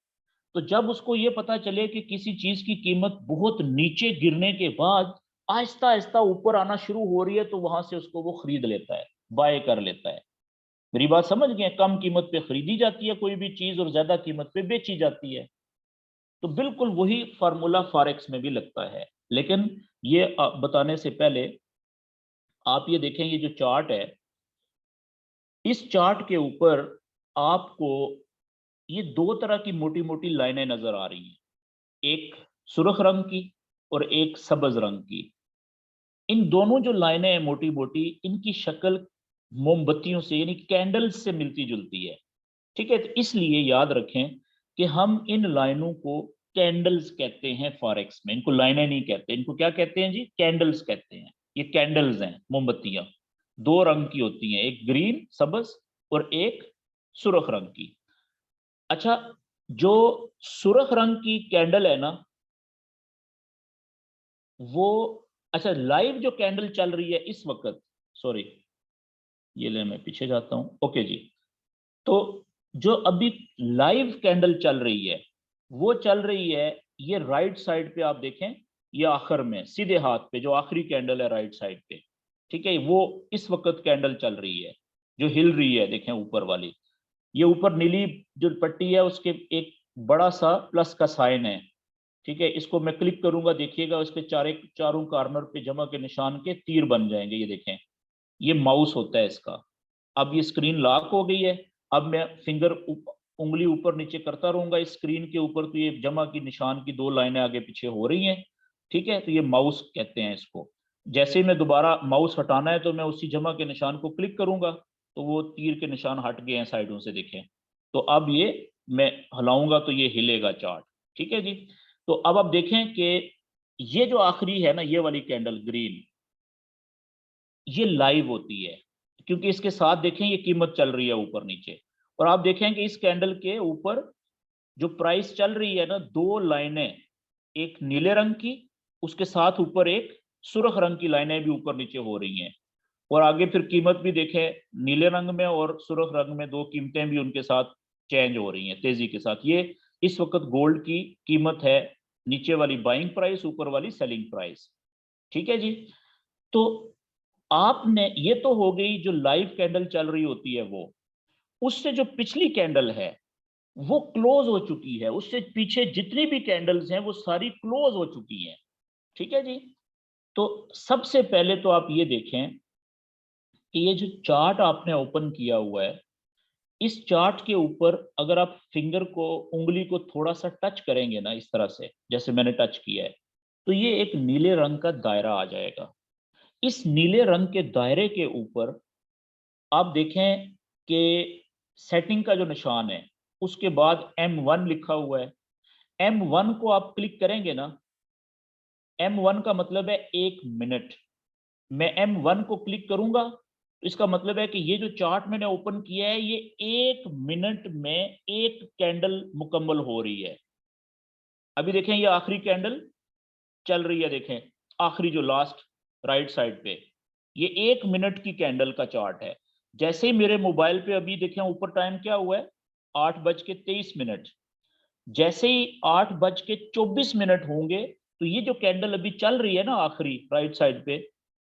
तो जब उसको ये पता चले कि किसी चीज की कीमत बहुत नीचे गिरने के बाद आहिस्ता आहिस्ता ऊपर आना शुरू हो रही है तो वहां से उसको वो खरीद लेता है, बाय कर लेता है। मेरी बात समझ गए? कम कीमत पे खरीदी जाती है कोई भी चीज और ज्यादा कीमत पे बेची जाती है। तो बिल्कुल वही फार्मूला फॉरेक्स में भी लगता है। लेकिन ये बताने से पहले आप ये देखें, ये जो चार्ट है, इस चार्ट के ऊपर आपको ये दो तरह की मोटी मोटी लाइनें नजर आ रही हैं, एक सुर्ख रंग की और एक सब्ज रंग की। इन दोनों जो लाइनें हैं मोटी मोटी, इनकी शक्ल मोमबत्तियों से यानी कैंडल्स से मिलती जुलती है। ठीक है, तो इसलिए याद रखें कि हम इन लाइनों को कैंडल्स कहते हैं फॉरेक्स में। इनको लाइनें नहीं कहते, इनको क्या कहते हैं जी? कैंडल्स कहते हैं। ये कैंडल्स हैं, मोमबत्तियां, दो रंग की होती हैं, एक ग्रीन सब्ज और एक सुर्ख रंग की। अच्छा, जो सुर्ख रंग की कैंडल है ना वो, अच्छा लाइव जो कैंडल चल रही है इस वक्त, सॉरी ये ले मैं पीछे जाता हूं, ओके जी। तो जो अभी लाइव कैंडल चल रही है वो चल रही है, ये राइट साइड पे आप देखें, ये आखिर में सीधे हाथ पे जो आखिरी कैंडल है राइट साइड पे, ठीक है, वो इस वक्त कैंडल चल रही है जो हिल रही है, देखें ऊपर वाली। ये ऊपर नीली जो पट्टी है उसके एक बड़ा सा प्लस का साइन है, ठीक है। इसको मैं क्लिक करूंगा, देखिएगा इसके चारों कॉर्नर पे जमा के निशान के तीर बन जाएंगे, ये देखें, ये माउस होता है इसका। अब ये स्क्रीन लॉक हो गई है, अब मैं उंगली ऊपर नीचे करता रहूंगा इस स्क्रीन के ऊपर तो ये जमा की निशान की दो लाइनें आगे पीछे हो रही हैं, ठीक है। तो ये माउस कहते हैं इसको। जैसे ही मैं दोबारा माउस हटाना है तो मैं उसी जमा के निशान को क्लिक करूंगा तो वो तीर के निशान हट गए हैं साइडों से, देखें। तो अब ये मैं हिलाऊंगा तो ये हिलेगा चार्ट, ठीक है जी। तो अब आप देखें कि ये जो आखिरी है ना, ये वाली कैंडल ग्रीन, ये लाइव होती है क्योंकि इसके साथ देखें ये कीमत चल रही है ऊपर नीचे। और आप देखें कि इस कैंडल के ऊपर जो प्राइस चल रही है ना, दो लाइनें, एक नीले रंग की, उसके साथ ऊपर एक सुर्ख रंग की लाइनें भी ऊपर नीचे हो रही हैं। और आगे फिर कीमत भी देखें, नीले रंग में और सुर्ख रंग में दो कीमतें भी उनके साथ चेंज हो रही हैं तेजी के साथ। ये इस वक्त गोल्ड की कीमत है, नीचे वाली बाइंग प्राइस, ऊपर वाली सेलिंग प्राइस, ठीक है जी। तो आपने, ये तो हो गई जो लाइव कैंडल चल रही होती है वो, उससे जो पिछली कैंडल है वो क्लोज हो चुकी है, उससे पीछे जितनी भी कैंडल्स हैं वो सारी क्लोज हो चुकी हैं, ठीक है जी। तो सबसे पहले तो आप ये देखें कि ये जो चार्ट आपने ओपन किया हुआ है, इस चार्ट के ऊपर अगर आप फिंगर को, उंगली को थोड़ा सा टच करेंगे ना इस तरह से जैसे मैंने टच किया है, तो ये एक नीले रंग का दायरा आ जाएगा। इस नीले रंग के दायरे के ऊपर आप देखें कि सेटिंग का जो निशान है उसके बाद M1 लिखा हुआ है। M1 को आप क्लिक करेंगे ना, M1 का मतलब है 1 मिनट। मैं M1 को क्लिक करूंगा तो इसका मतलब है कि ये जो चार्ट मैंने ओपन किया है ये 1 मिनट में एक कैंडल मुकम्मल हो रही है। अभी देखें ये आखिरी कैंडल चल रही है, देखें आखिरी जो लास्ट राइट साइड पे, ये 1 मिनट की कैंडल का चार्ट है। जैसे ही मेरे मोबाइल पे अभी देखें ऊपर टाइम क्या हुआ है, 8:23। जैसे ही 8:24 होंगे तो ये जो कैंडल अभी चल रही है ना आखिरी राइट साइड पे,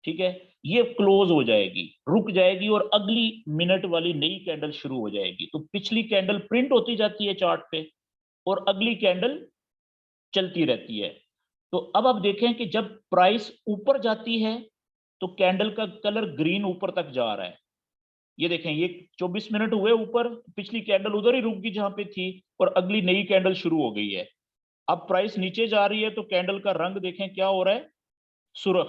ठीक है, ये क्लोज हो जाएगी, रुक जाएगी और अगली मिनट वाली नई कैंडल शुरू हो जाएगी। तो पिछली कैंडल प्रिंट होती जाती है चार्ट पे और अगली कैंडल चलती रहती है। तो अब आप देखें कि जब प्राइस ऊपर जाती है तो कैंडल का कलर ग्रीन ऊपर तक जा रहा है। ये देखें ये 24 मिनट हुए ऊपर, पिछली कैंडल उधर ही रुक गई जहां पे थी और अगली नई कैंडल शुरू हो गई है। अब प्राइस नीचे जा रही है तो कैंडल का रंग देखें क्या हो रहा है, सुर्ख।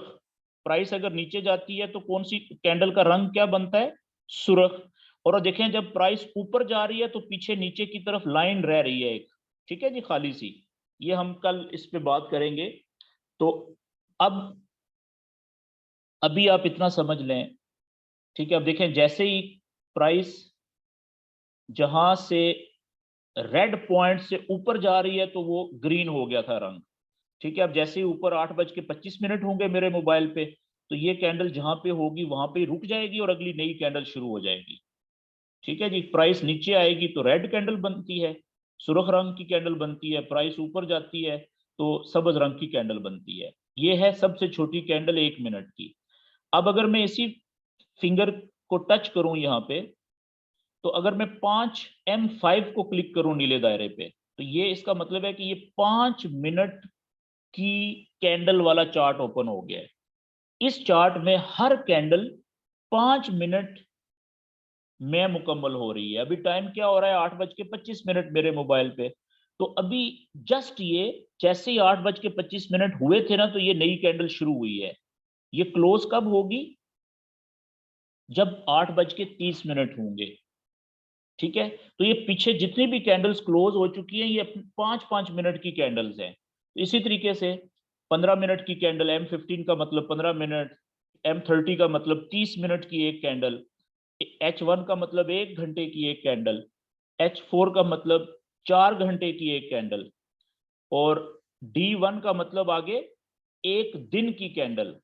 प्राइस अगर नीचे जाती है तो कौन सी कैंडल का रंग क्या बनता है, सुर्ख। और देखें जब प्राइस ऊपर जा रही है तो पीछे नीचे की तरफ लाइन रह रही है एक, ठीक है जी, खाली सी। ये हम कल इस पे बात करेंगे। तो अब अभी आप इतना समझ लें, ठीक है। अब देखें जैसे ही प्राइस जहां से रेड पॉइंट से ऊपर जा रही है तो वो ग्रीन हो गया था रंग, ठीक है। अब जैसे ही ऊपर 8:25 होंगे मेरे मोबाइल पे, तो ये कैंडल जहां पे होगी वहां पे रुक जाएगी और अगली नई कैंडल शुरू हो जाएगी, ठीक है जी। प्राइस नीचे आएगी तो रेड कैंडल बनती है, सुर्ख रंग की कैंडल बनती है। प्राइस ऊपर जाती है तो सब्ज रंग की कैंडल बनती है। ये है सबसे छोटी कैंडल 1 मिनट की। अब अगर मैं इसी फिंगर को टच करूं यहाँ पे, तो अगर मैं 5M5 को क्लिक करूं नीले दायरे पे, तो ये इसका मतलब है कि ये 5 मिनट की कैंडल वाला चार्ट ओपन हो गया है। इस चार्ट में हर कैंडल 5 मिनट में मुकम्मल हो रही है। अभी टाइम क्या हो रहा है, 8:25 मेरे मोबाइल पे। तो अभी जस्ट ये जैसे ही 8:25 हुए थे ना, तो ये नई कैंडल शुरू हुई है। ये क्लोज कब होगी, जब 8:30 होंगे, ठीक है। तो ये पीछे जितनी भी कैंडल्स क्लोज हो चुकी हैं ये 5-5 मिनट की कैंडल्स हैं। तो इसी तरीके से 15 मिनट की कैंडल M15 का मतलब 15 मिनट, M30 का मतलब 30 मिनट की एक कैंडल, H1 का मतलब 1 घंटे की एक कैंडल, H4 का मतलब 4 घंटे की एक कैंडल, और D1 का मतलब आगे 1 दिन की कैंडल,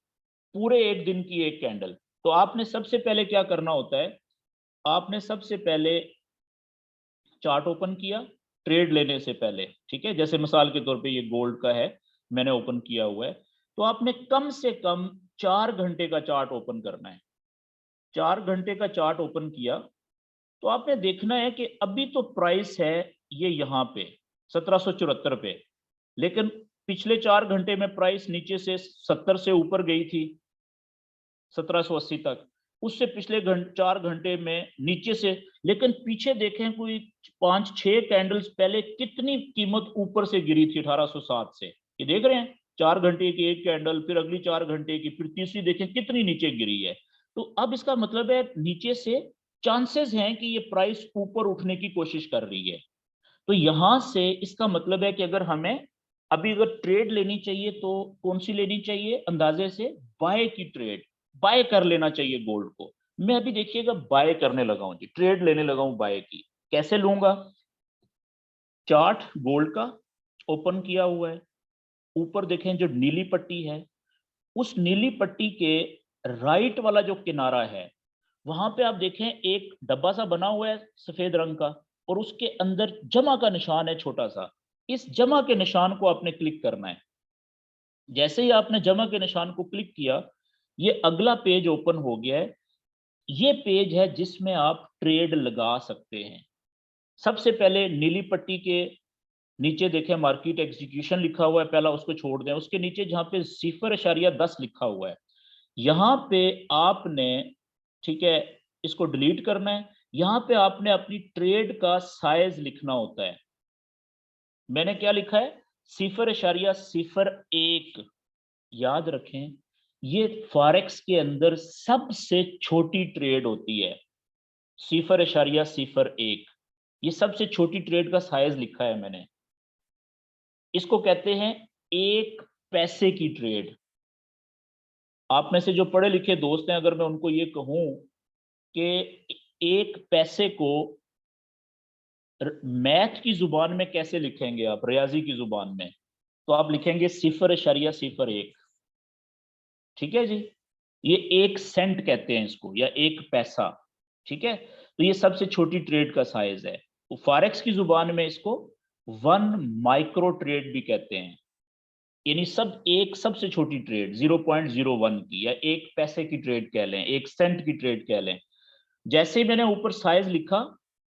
पूरे 1 दिन की एक कैंडल। तो आपने सबसे पहले क्या करना होता है, आपने सबसे पहले चार्ट ओपन किया ट्रेड लेने से पहले, ठीक है। जैसे मिसाल के तौर पे ये गोल्ड का है, मैंने ओपन किया हुआ है, तो आपने कम से कम 4 घंटे का चार्ट ओपन करना है। 4 घंटे का चार्ट ओपन किया तो आपने देखना है कि अभी तो प्राइस है ये यहाँ पे 1774 पे, लेकिन पिछले 4 घंटे में प्राइस नीचे से 70 से ऊपर गई थी 1780 तक, उससे पिछले 4 घंटे में नीचे से, लेकिन पीछे देखें कोई 5-6 कैंडल्स पहले कितनी कीमत ऊपर से गिरी थी 1807 से, ये देख रहे हैं। 4 घंटे की एक कैंडल, फिर अगली 4 घंटे की, फिर तीसरी देखें कितनी नीचे गिरी है। तो अब इसका मतलब है नीचे से चांसेस हैं कि ये प्राइस ऊपर उठने की कोशिश कर रही है। तो यहां से इसका मतलब है कि अगर हमें अभी अगर ट्रेड लेनी चाहिए तो कौन सी लेनी चाहिए, अंदाजे से बाय की ट्रेड, बाय कर लेना चाहिए गोल्ड को। मैं अभी देखिएगा बाय करने लगा हूं जी, ट्रेड लेने लगा हूं बाय की। कैसे लूंगा, चार्ट गोल्ड का ओपन किया हुआ है, ऊपर देखें जो नीली पट्टी है, उस नीली पट्टी के राइट वाला जो किनारा है, वहां पे आप देखें एक डब्बा सा बना हुआ है सफेद रंग का, और उसके अंदर जमा का निशान है छोटा सा। इस जमा के निशान को आपने क्लिक करना है। जैसे ही आपने जमा के निशान को क्लिक किया, ये अगला पेज ओपन हो गया है। ये पेज है जिसमें आप ट्रेड लगा सकते हैं। सबसे पहले नीली पट्टी के नीचे देखें मार्केट एग्जीक्यूशन लिखा हुआ है, पहला उसको छोड़ दें। उसके नीचे जहां पे 0.10 लिखा हुआ है, यहाँ पे आपने, ठीक है, इसको डिलीट करना है। यहाँ पे आपने अपनी ट्रेड का साइज लिखना होता है। मैंने क्या लिखा है, 0.01। याद रखें ये फॉरेक्स के अंदर सबसे छोटी ट्रेड होती है, 0.01। ये सबसे छोटी ट्रेड का साइज लिखा है मैंने। इसको कहते हैं 1 पैसे की ट्रेड। आप में से जो पढ़े लिखे दोस्त हैं, अगर मैं उनको ये कहूं कि 1 पैसे को मैथ की जुबान में कैसे लिखेंगे, आप रियाजी की जुबान में, तो आप लिखेंगे 0.01, ठीक है जी। ये 1 सेंट कहते हैं इसको, या 1 पैसा, ठीक है। तो ये सबसे छोटी ट्रेड का साइज है। तो फॉरेक्स की जुबान में इसको 1 माइक्रो ट्रेड भी कहते हैं, यानी सबसे छोटी ट्रेड 0.01 की, या 1 पैसे की ट्रेड कह लें, 1 सेंट की ट्रेड कह लें। जैसे ही मैंने ऊपर साइज लिखा,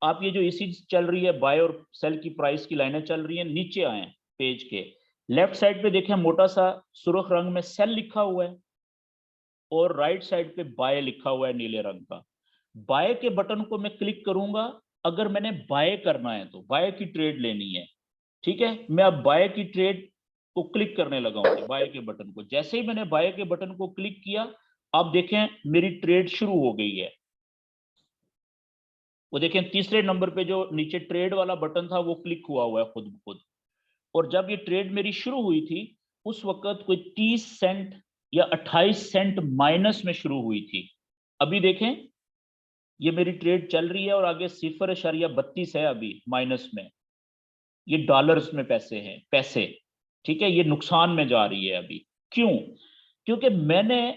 आप ये जो इसी चल रही है बाय और सेल की प्राइस की लाइनें चल रही हैं, नीचे आए पेज के लेफ्ट साइड पे देखें मोटा सा सुर्ख रंग में सेल लिखा हुआ है, और राइट साइड पे बाय लिखा हुआ है नीले रंग का। बाय के बटन को मैं क्लिक करूंगा अगर मैंने बाय करना है, तो बाय की ट्रेड लेनी है, ठीक है। मैं अब बाय की ट्रेड को क्लिक करने लगा हूं, बाय के बटन को। जैसे ही मैंने बाय के बटन को क्लिक किया, आप देखें मेरी ट्रेड शुरू हो गई है। वो देखें तीसरे नंबर पे जो नीचे ट्रेड वाला बटन था वो क्लिक हुआ हुआ है खुद ब खुद। और जब ये ट्रेड मेरी शुरू हुई थी उस वक्त कोई 30 सेंट या 28 सेंट माइनस में शुरू हुई थी। अभी देखें ये मेरी ट्रेड चल रही है और आगे 0.32 है अभी माइनस में। ये डॉलर्स में पैसे हैं, पैसे, ठीक है, ये नुकसान में जा रही है अभी। क्यों? क्योंकि मैंने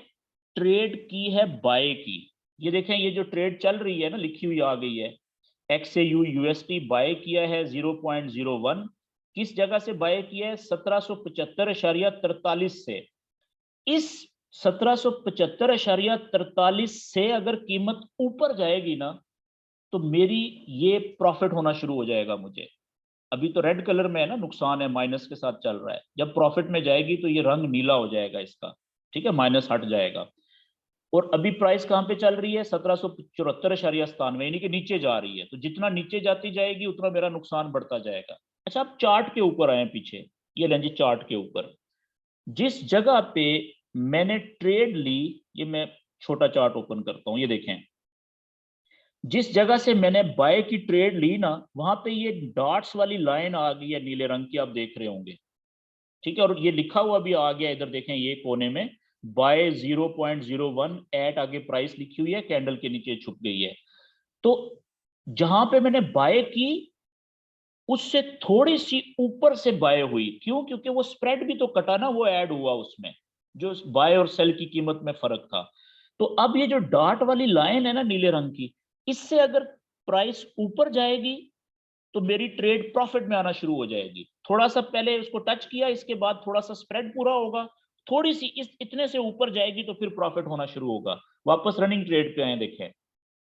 ट्रेड की है बाय की। ये देखें ये जो ट्रेड चल रही है ना, लिखी हुई आ गई है, XAU USD बाय किया है 0.01। किस जगह से बाय किया है? 1775.43 से। इस 1775.43 से अगर कीमत ऊपर जाएगी ना तो मेरी ये प्रॉफिट होना शुरू हो जाएगा मुझे। अभी तो रेड कलर में है ना, नुकसान है, माइनस के साथ चल रहा है। जब प्रॉफिट में जाएगी तो ये रंग नीला हो जाएगा इसका, ठीक है, माइनस हट जाएगा। और अभी प्राइस कहां पे चल रही है? 1774.97, यानी कि नीचे जा रही है। तो जितना नीचे जाती जाएगी उतना मेरा नुकसान बढ़ता जाएगा। अच्छा, आप चार्ट के ऊपर आए पीछे, ये लें जी चार्ट के ऊपर। जिस जगह पे मैंने ट्रेड ली, ये मैं छोटा चार्ट ओपन करता हूं, ये देखें, जिस जगह से मैंने बाय की ट्रेड ली ना, वहां पे ये डॉट्स वाली लाइन आ गई है नीले रंग की, आप देख रहे होंगे, ठीक है। और ये लिखा हुआ भी आ गया इधर, देखें ये कोने में बाय 0.01 एट, आगे प्राइस लिखी हुई है, कैंडल के नीचे छुप गई है। तो जहां पे मैंने बाय की उससे थोड़ी सी ऊपर से बाय हुई। क्यों? क्योंकि वो स्प्रेड भी तो कटा ना, वो ऐड हुआ उसमें, जो बाय और सेल की कीमत में फर्क था। तो अब ये जो डॉट वाली लाइन है ना नीले रंग की, इससे अगर प्राइस ऊपर जाएगी तो मेरी ट्रेड प्रॉफिट में आना शुरू हो जाएगी। थोड़ा सा पहले उसको टच किया, इसके बाद थोड़ा सा स्प्रेड पूरा होगा, थोड़ी सी इतने से ऊपर जाएगी तो फिर प्रॉफिट होना शुरू होगा। वापस रनिंग ट्रेड पे आए, देखें,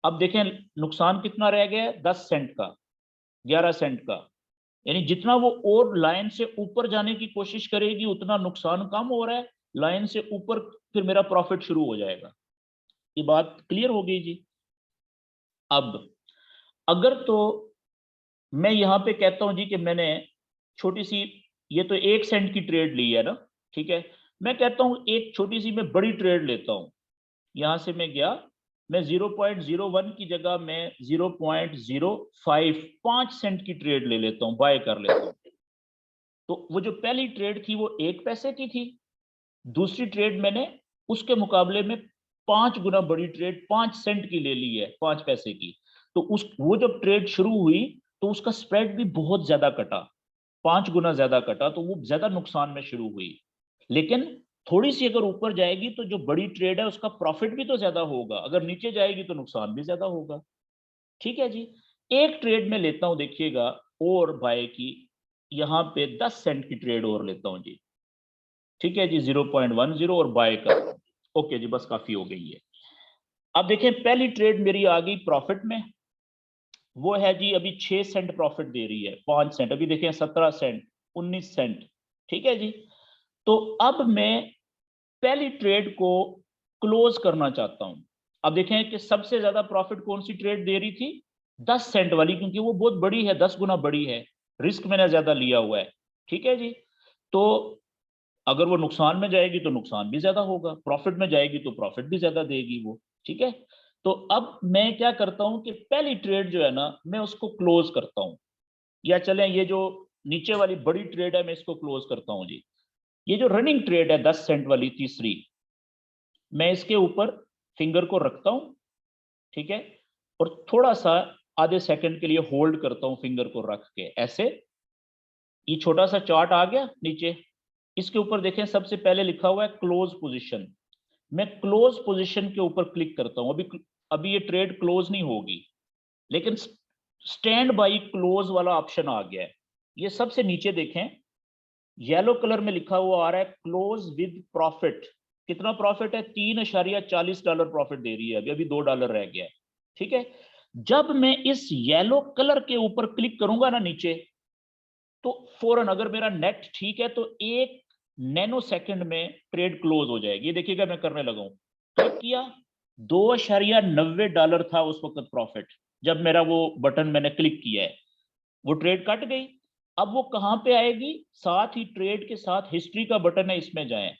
अब देखें नुकसान कितना रह गया है? 10 सेंट का, 11 सेंट का। यानी जितना वो और लाइन से ऊपर जाने की कोशिश करेगी उतना नुकसान कम हो रहा है, लाइन से ऊपर फिर मेरा प्रॉफिट शुरू हो जाएगा। ये बात क्लियर हो गई जी। अब अगर तो मैं यहां पे कहता हूं जी कि मैंने छोटी सी, ये तो 1 सेंट की ट्रेड ली है ना, ठीक है, मैं कहता हूं एक छोटी सी मैं बड़ी ट्रेड लेता हूं। यहां से मैं गया, मैं 0.01 की जगह मैं 0.05 5 सेंट की ट्रेड ले लेता हूं, बाय कर लेता हूं। तो वो जो पहली ट्रेड थी वो 1 पैसे की थी, दूसरी ट्रेड मैंने उसके मुकाबले में 5 गुना बड़ी ट्रेड 5 सेंट की ले ली है, 5 पैसे की। तो उस वो जब ट्रेड शुरू हुई तो उसका स्प्रेड भी बहुत ज्यादा कटा, 5 गुना ज्यादा कटा, तो वो ज्यादा नुकसान में शुरू हुई। लेकिन थोड़ी सी अगर ऊपर जाएगी तो जो बड़ी ट्रेड है उसका प्रॉफिट भी तो ज्यादा होगा, अगर नीचे जाएगी तो नुकसान भी ज्यादा होगा। ठीक है जी। एक ट्रेड में लेता हूं, देखिएगा, और बाय की, यहां पे 10 सेंट की ट्रेड और लेता हूं जी, ठीक है जी, 0.10 और बाय कर। ओके जी, बस काफी हो गई है। अब देखें पहली ट्रेड मेरी आ गई प्रॉफिट में, वो है जी अभी 6 सेंट प्रॉफिट दे रही है, 5 सेंट, अभी देखें 17 सेंट, 19 सेंट, ठीक है जी। तो अब मैं पहली ट्रेड को क्लोज करना चाहता हूं। अब देखें कि सबसे ज्यादा प्रॉफिट कौन सी ट्रेड दे रही थी? 10 सेंट वाली, क्योंकि वो बहुत बड़ी है, 10 गुना बड़ी है, रिस्क मैंने ज्यादा लिया हुआ है, ठीक है जी। तो अगर वो नुकसान में जाएगी तो नुकसान भी ज्यादा होगा, प्रॉफिट में जाएगी तो प्रॉफिट भी ज्यादा देगी वो, ठीक है। तो अब मैं क्या करता हूं कि पहली ट्रेड जो है ना मैं उसको क्लोज करता हूं, या चलें ये जो नीचे वाली बड़ी ट्रेड है मैं इसको क्लोज करता हूं जी। ये जो रनिंग ट्रेड है 10 सेंट वाली तीसरी, मैं इसके ऊपर फिंगर को रखता हूं, ठीक है, और थोड़ा सा आधे सेकंड के लिए होल्ड करता हूं फिंगर को रख के ऐसे। ये छोटा सा चार्ट आ गया नीचे, इसके ऊपर देखें सबसे पहले लिखा हुआ है क्लोज पोजीशन। मैं क्लोज पोजीशन के ऊपर क्लिक करता हूं। अभी ये ट्रेड क्लोज नहीं होगी, लेकिन स्टैंड बाई क्लोज वाला ऑप्शन आ गया है। ये सबसे नीचे देखें, येलो कलर में लिखा हुआ आ रहा है क्लोज विद प्रॉफिट। कितना प्रॉफिट है? $3.40 प्रॉफिट दे रही है, अभी अभी $2 रह गया है, ठीक है। जब मैं इस येलो कलर के ऊपर क्लिक करूंगा ना नीचे, तो फौरन अगर मेरा नेट ठीक है तो 1 नैनो सेकंड में ट्रेड क्लोज हो जाएगी। ये देखिएगा मैं करने लगा हूं, क्लिक किया, $2.90 था उस वक्त प्रॉफिट, जब मेरा वो बटन मैंने क्लिक किया है, वो ट्रेड कट गई। अब वो कहां पे आएगी? साथ ही ट्रेड के साथ हिस्ट्री का बटन है, इसमें जाएं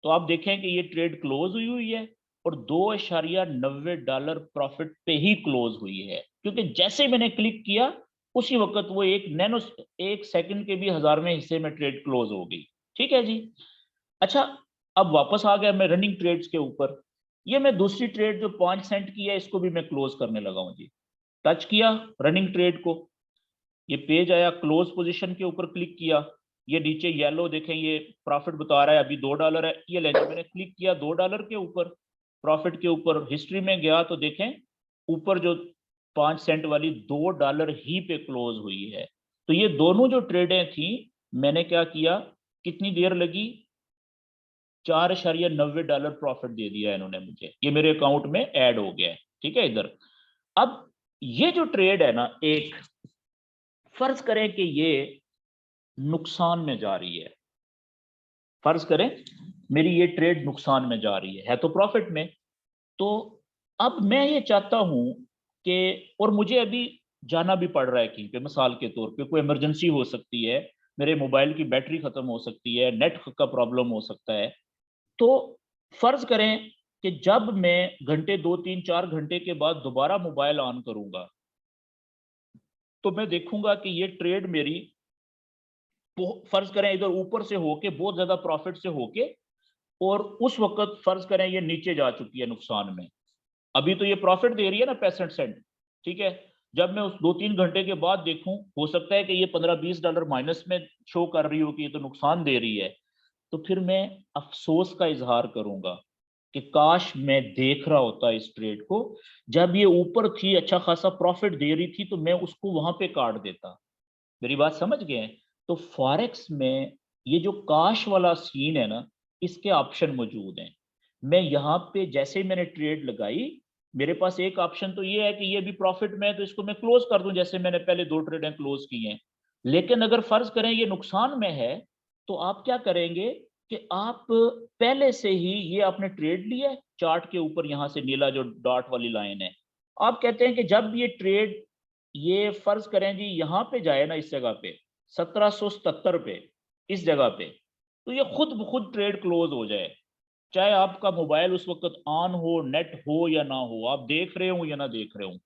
तो आप देखें कि ये ट्रेड क्लोज हुई हुई है। और $2.90 प्रॉफिट पे ही क्लोज हुई है, क्योंकि जैसे मैंने क्लिक किया उसी वक्त वो एक सेकंड के भी 1000वें हिस्से में ट्रेड क्लोज हो गई। ठीक है जी। अच्छा, अब वापस आ गया मैं रनिंग ट्रेड्स के ऊपर। ये मैं दूसरी ट्रेड जो 5 सेंट की है इसको भी मैं क्लोज करने लगा हूं जी। टच किया रनिंग ट्रेड को, ये पेज आया, क्लोज पोजीशन के ऊपर क्लिक किया, ये नीचे येलो देखें ये प्रॉफिट बता रहा है अभी $2 है, ये लेंगे। मैंने क्लिक किया $2 के ऊपर, प्रॉफिट के ऊपर, हिस्ट्री में गया तो देखें ऊपर जो 5 सेंट वाली $2 ही पे क्लोज हुई है। तो ये दोनों जो ट्रेडें थी, मैंने क्या किया, कितनी देर लगी, $4.90 प्रॉफिट दे दिया इन्होंने मुझे, ये मेरे अकाउंट में ऐड हो गया है। ठीक है इधर। अब ये जो ट्रेड है ना, एक फर्ज करें कि ये नुकसान में जा रही है, फर्ज करें मेरी ये ट्रेड नुकसान में जा रही है तो प्रॉफिट में। तो अब मैं ये चाहता हूं कि, और मुझे अभी जाना भी पड़ रहा है कहीं पे, मिसाल के तौर पे कोई इमरजेंसी हो सकती है, मेरे मोबाइल की बैटरी खत्म हो सकती है, नेट का प्रॉब्लम हो सकता है। तो फर्ज करें कि जब मैं घंटे 2 3 4 घंटे के बाद दोबारा मोबाइल ऑन करूंगा तो मैं देखूंगा कि ये ट्रेड मेरी, फर्ज करें इधर ऊपर से होके बहुत ज्यादा प्रॉफिट से होके, और उस वक्त फर्ज करें ये नीचे जा चुकी है नुकसान में। अभी तो ये प्रॉफिट दे रही है ना 65 सेंट। ठीक है, जब मैं उस 2 3 घंटे के बाद देखूं, हो सकता है कि ये $15-20 माइनस में शो कर रही हो कि ये तो नुकसान दे रही है, तो फिर मैं अफसोस का इजहार करूंगा कि काश मैं देख रहा होता इस ट्रेड को, जब ये ऊपर थी अच्छा खासा प्रॉफिट दे रही थी तो मैं उसको वहां पे काट देता। मेरी बात समझ गए? तो फॉरेक्स में ये जो काश वाला सीन है ना, इसके ऑप्शन मौजूद हैं। मैं यहाँ पे जैसे ही मैंने ट्रेड लगाई, मेरे पास एक ऑप्शन तो ये है कि ये भी प्रॉफिट में है तो इसको मैं क्लोज कर दूं, जैसे मैंने पहले 2 ट्रेडें क्लोज की हैं। लेकिन अगर फर्ज करें ये नुकसान में है, तो आप क्या करेंगे कि आप पहले से ही, ये आपने ट्रेड लिया है चार्ट के ऊपर, यहां से नीला जो डॉट वाली लाइन है, आप कहते हैं कि जब ये ट्रेड, ये फर्ज करें जी यहाँ पे जाए ना, इस जगह पे 1777 पे, इस जगह पे, तो ये खुद ब खुद ट्रेड क्लोज हो जाए, चाहे आपका मोबाइल उस वक्त ऑन हो, नेट हो या ना हो, आप देख रहे हो या ना देख रहे हो।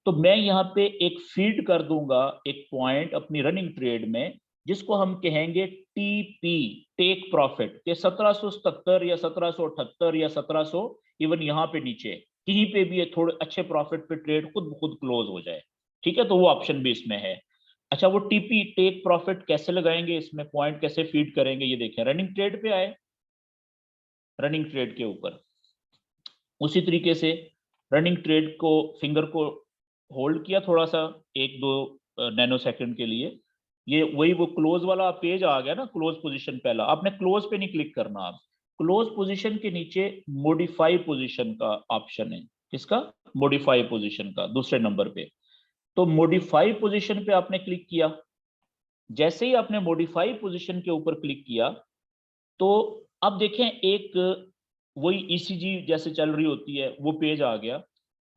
तो मैं यहाँ पे एक फीड कर दूंगा एक पॉइंट अपनी रनिंग ट्रेड में, जिसको हम कहेंगे टीपी, टेक प्रॉफिट, के 1777 या 1778 या 1700, इवन यहाँ पे नीचे कहीं पे भी थोड़े अच्छे प्रॉफिट पे ट्रेड खुद ब खुद क्लोज हो जाए। ठीक है, तो वो ऑप्शन भी इसमें है। अच्छा, वो टीपी टेक प्रॉफिट कैसे लगाएंगे, इसमें पॉइंट कैसे फीड करेंगे, ये देखें रनिंग ट्रेड पे आए, रनिंग ट्रेड के ऊपर उसी तरीके से रनिंग ट्रेड को, फिंगर को होल्ड किया थोड़ा सा 1-2 नैनो सेकंड के लिए, ये वही वो क्लोज वाला पेज आ गया ना, क्लोज पोजीशन पहला, आपने क्लोज पे नहीं क्लिक करना, आप क्लोज पोजीशन के नीचे मॉडिफाई पोजीशन का ऑप्शन है, किसका, मॉडिफाई पोजीशन का, दूसरे नंबर पे। तो मॉडिफाई पोजीशन पे आपने क्लिक किया, जैसे ही आपने मॉडिफाई पोजीशन के ऊपर क्लिक किया तो अब देखें एक वही ईसीजी जैसे चल रही होती है वो पेज आ गया,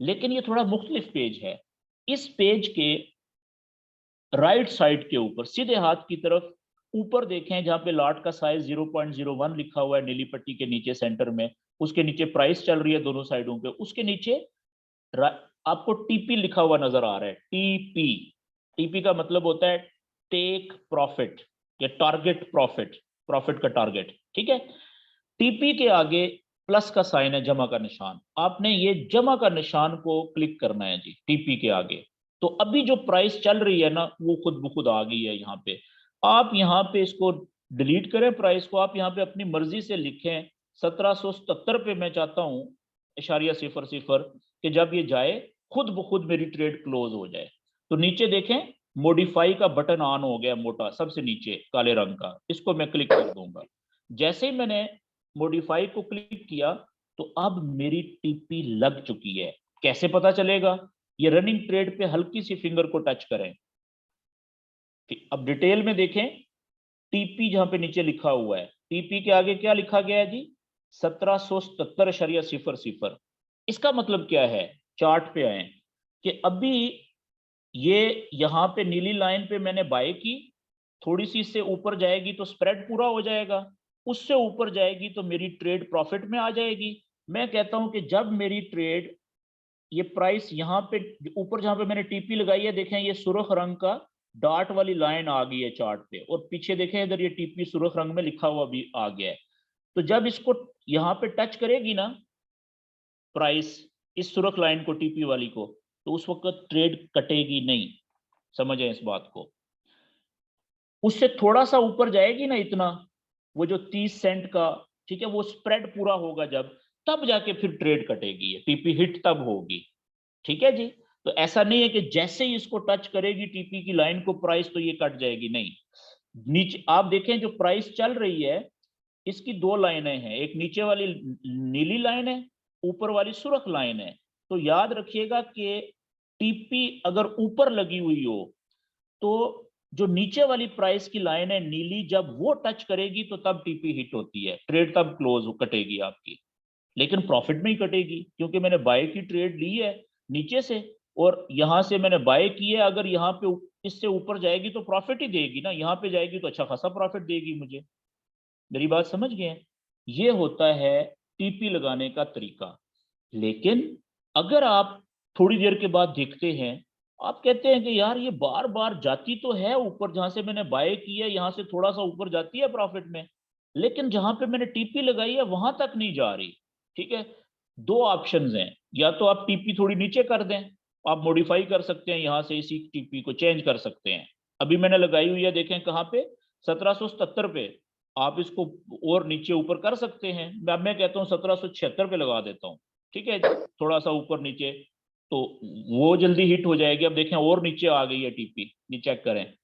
लेकिन ये थोड़ा मुख्तलिफ पेज है। इस पेज के राइट साइड के ऊपर सीधे हाथ की तरफ ऊपर देखें, जहां पे लॉट का साइज 0.01 लिखा हुआ है नीली पट्टी के नीचे सेंटर में, उसके नीचे प्राइस चल रही है दोनों साइडों पे, उसके नीचे आपको टीपी लिखा हुआ नजर आ रहा है। टीपी, टीपी का मतलब होता है टेक प्रॉफिट या टारगेट प्रॉफिट, प्रॉफिट का टारगेट। ठीक है, टीपी के आगे प्लस का साइन है, जमा का निशान, आपने ये जमा का निशान को क्लिक करना है जी टीपी के आगे। तो अभी जो प्राइस चल रही है ना वो खुद ब खुद आ गई है यहाँ पे। आप यहाँ पे इसको डिलीट करें प्राइस को, आप यहाँ पे अपनी मर्जी से लिखें 1777 पे मैं चाहता हूँ .00 कि जब ये जाए खुद ब खुद मेरी ट्रेड क्लोज हो जाए। तो नीचे देखें मॉडिफाई का बटन ऑन हो गया मोटा सबसे नीचे काले रंग का, इसको मैं क्लिक कर दूंगा। जैसे ही मैंने मॉडिफाई को क्लिक किया तो अब मेरी टीपी लग चुकी है। कैसे पता चलेगा, ये रनिंग ट्रेड पे हल्की सी फिंगर को टच करें, अब डिटेल में देखें टीपी जहां पे नीचे लिखा हुआ है, टीपी के आगे क्या लिखा गया है जी 1777.00। इसका मतलब क्या है, चार्ट पे आए कि अभी ये यहाँ पे नीली लाइन पे मैंने बाय की, थोड़ी सी इससे ऊपर जाएगी तो स्प्रेड पूरा हो जाएगा, उससे ऊपर जाएगी तो मेरी ट्रेड प्रॉफिट में आ जाएगी। मैं कहता हूं कि जब मेरी ट्रेड, ये प्राइस यहाँ पे ऊपर जहां पे मैंने टीपी लगाई है, देखें ये सुर्ख रंग का डॉट वाली लाइन आ गई है चार्ट पे, और पीछे देखें इधर ये टीपी सुर्ख रंग में लिखा हुआ भी आ गया है। तो जब इसको यहाँ पे टच करेगी ना प्राइस, इस सुर्ख लाइन को, टीपी वाली को, तो उस वक्त ट्रेड कटेगी नहीं। समझे इस बात को? उससे थोड़ा सा ऊपर जाएगी ना इतना, वो जो 30 सेंट का, ठीक है, वो स्प्रेड पूरा होगा जब, तब जाके फिर ट्रेड कटेगी, टीपी हिट तब होगी। ठीक है जी। तो ऐसा नहीं है कि जैसे ही इसको टच करेगी टीपी की लाइन को प्राइस तो ये कट जाएगी, नहीं। नीचे आप देखें जो प्राइस चल रही है, इसकी दो लाइनें हैं, एक नीचे वाली नीली लाइन है, ऊपर वाली सुर्ख लाइन है। तो याद रखिएगा कि टीपी अगर ऊपर लगी हुई हो तो जो नीचे वाली प्राइस की लाइन है नीली, जब वो टच करेगी तो तब टीपी हिट होती है, ट्रेड तब क्लोज कटेगी आपकी। लेकिन प्रॉफिट में ही कटेगी, क्योंकि मैंने बाय की ट्रेड ली है नीचे से, और यहां से मैंने बाय की है। अगर यहाँ पे इससे ऊपर जाएगी तो प्रॉफिट ही देगी ना, यहाँ पे जाएगी तो अच्छा खासा प्रॉफिट देगी मुझे। मेरी बात समझ गए? ये होता है टीपी लगाने का तरीका। लेकिन अगर आप थोड़ी देर के बाद देखते हैं, आप कहते हैं कि यार ये बार बार जाती तो है ऊपर, जहां से मैंने बाय की है यहां से थोड़ा सा ऊपर जाती है प्रॉफिट में, लेकिन जहां पे मैंने टीपी लगाई है वहां तक नहीं जा रही। ठीक है, दो ऑप्शंस हैं, या तो आप टीपी थोड़ी नीचे कर दें, आप मॉडिफाई कर सकते हैं, यहां से इसी टीपी को चेंज कर सकते हैं। अभी मैंने लगाई हुई है, देखें कहां पे, 1777 पे। आप इसको और नीचे ऊपर कर सकते हैं। मैं कहता हूँ 1776 पे लगा देता हूँ। ठीक है, थोड़ा सा ऊपर नीचे तो वो जल्दी हिट हो जाएगी। अब देखें और नीचे आ गई है टीपी, ये चेक करें।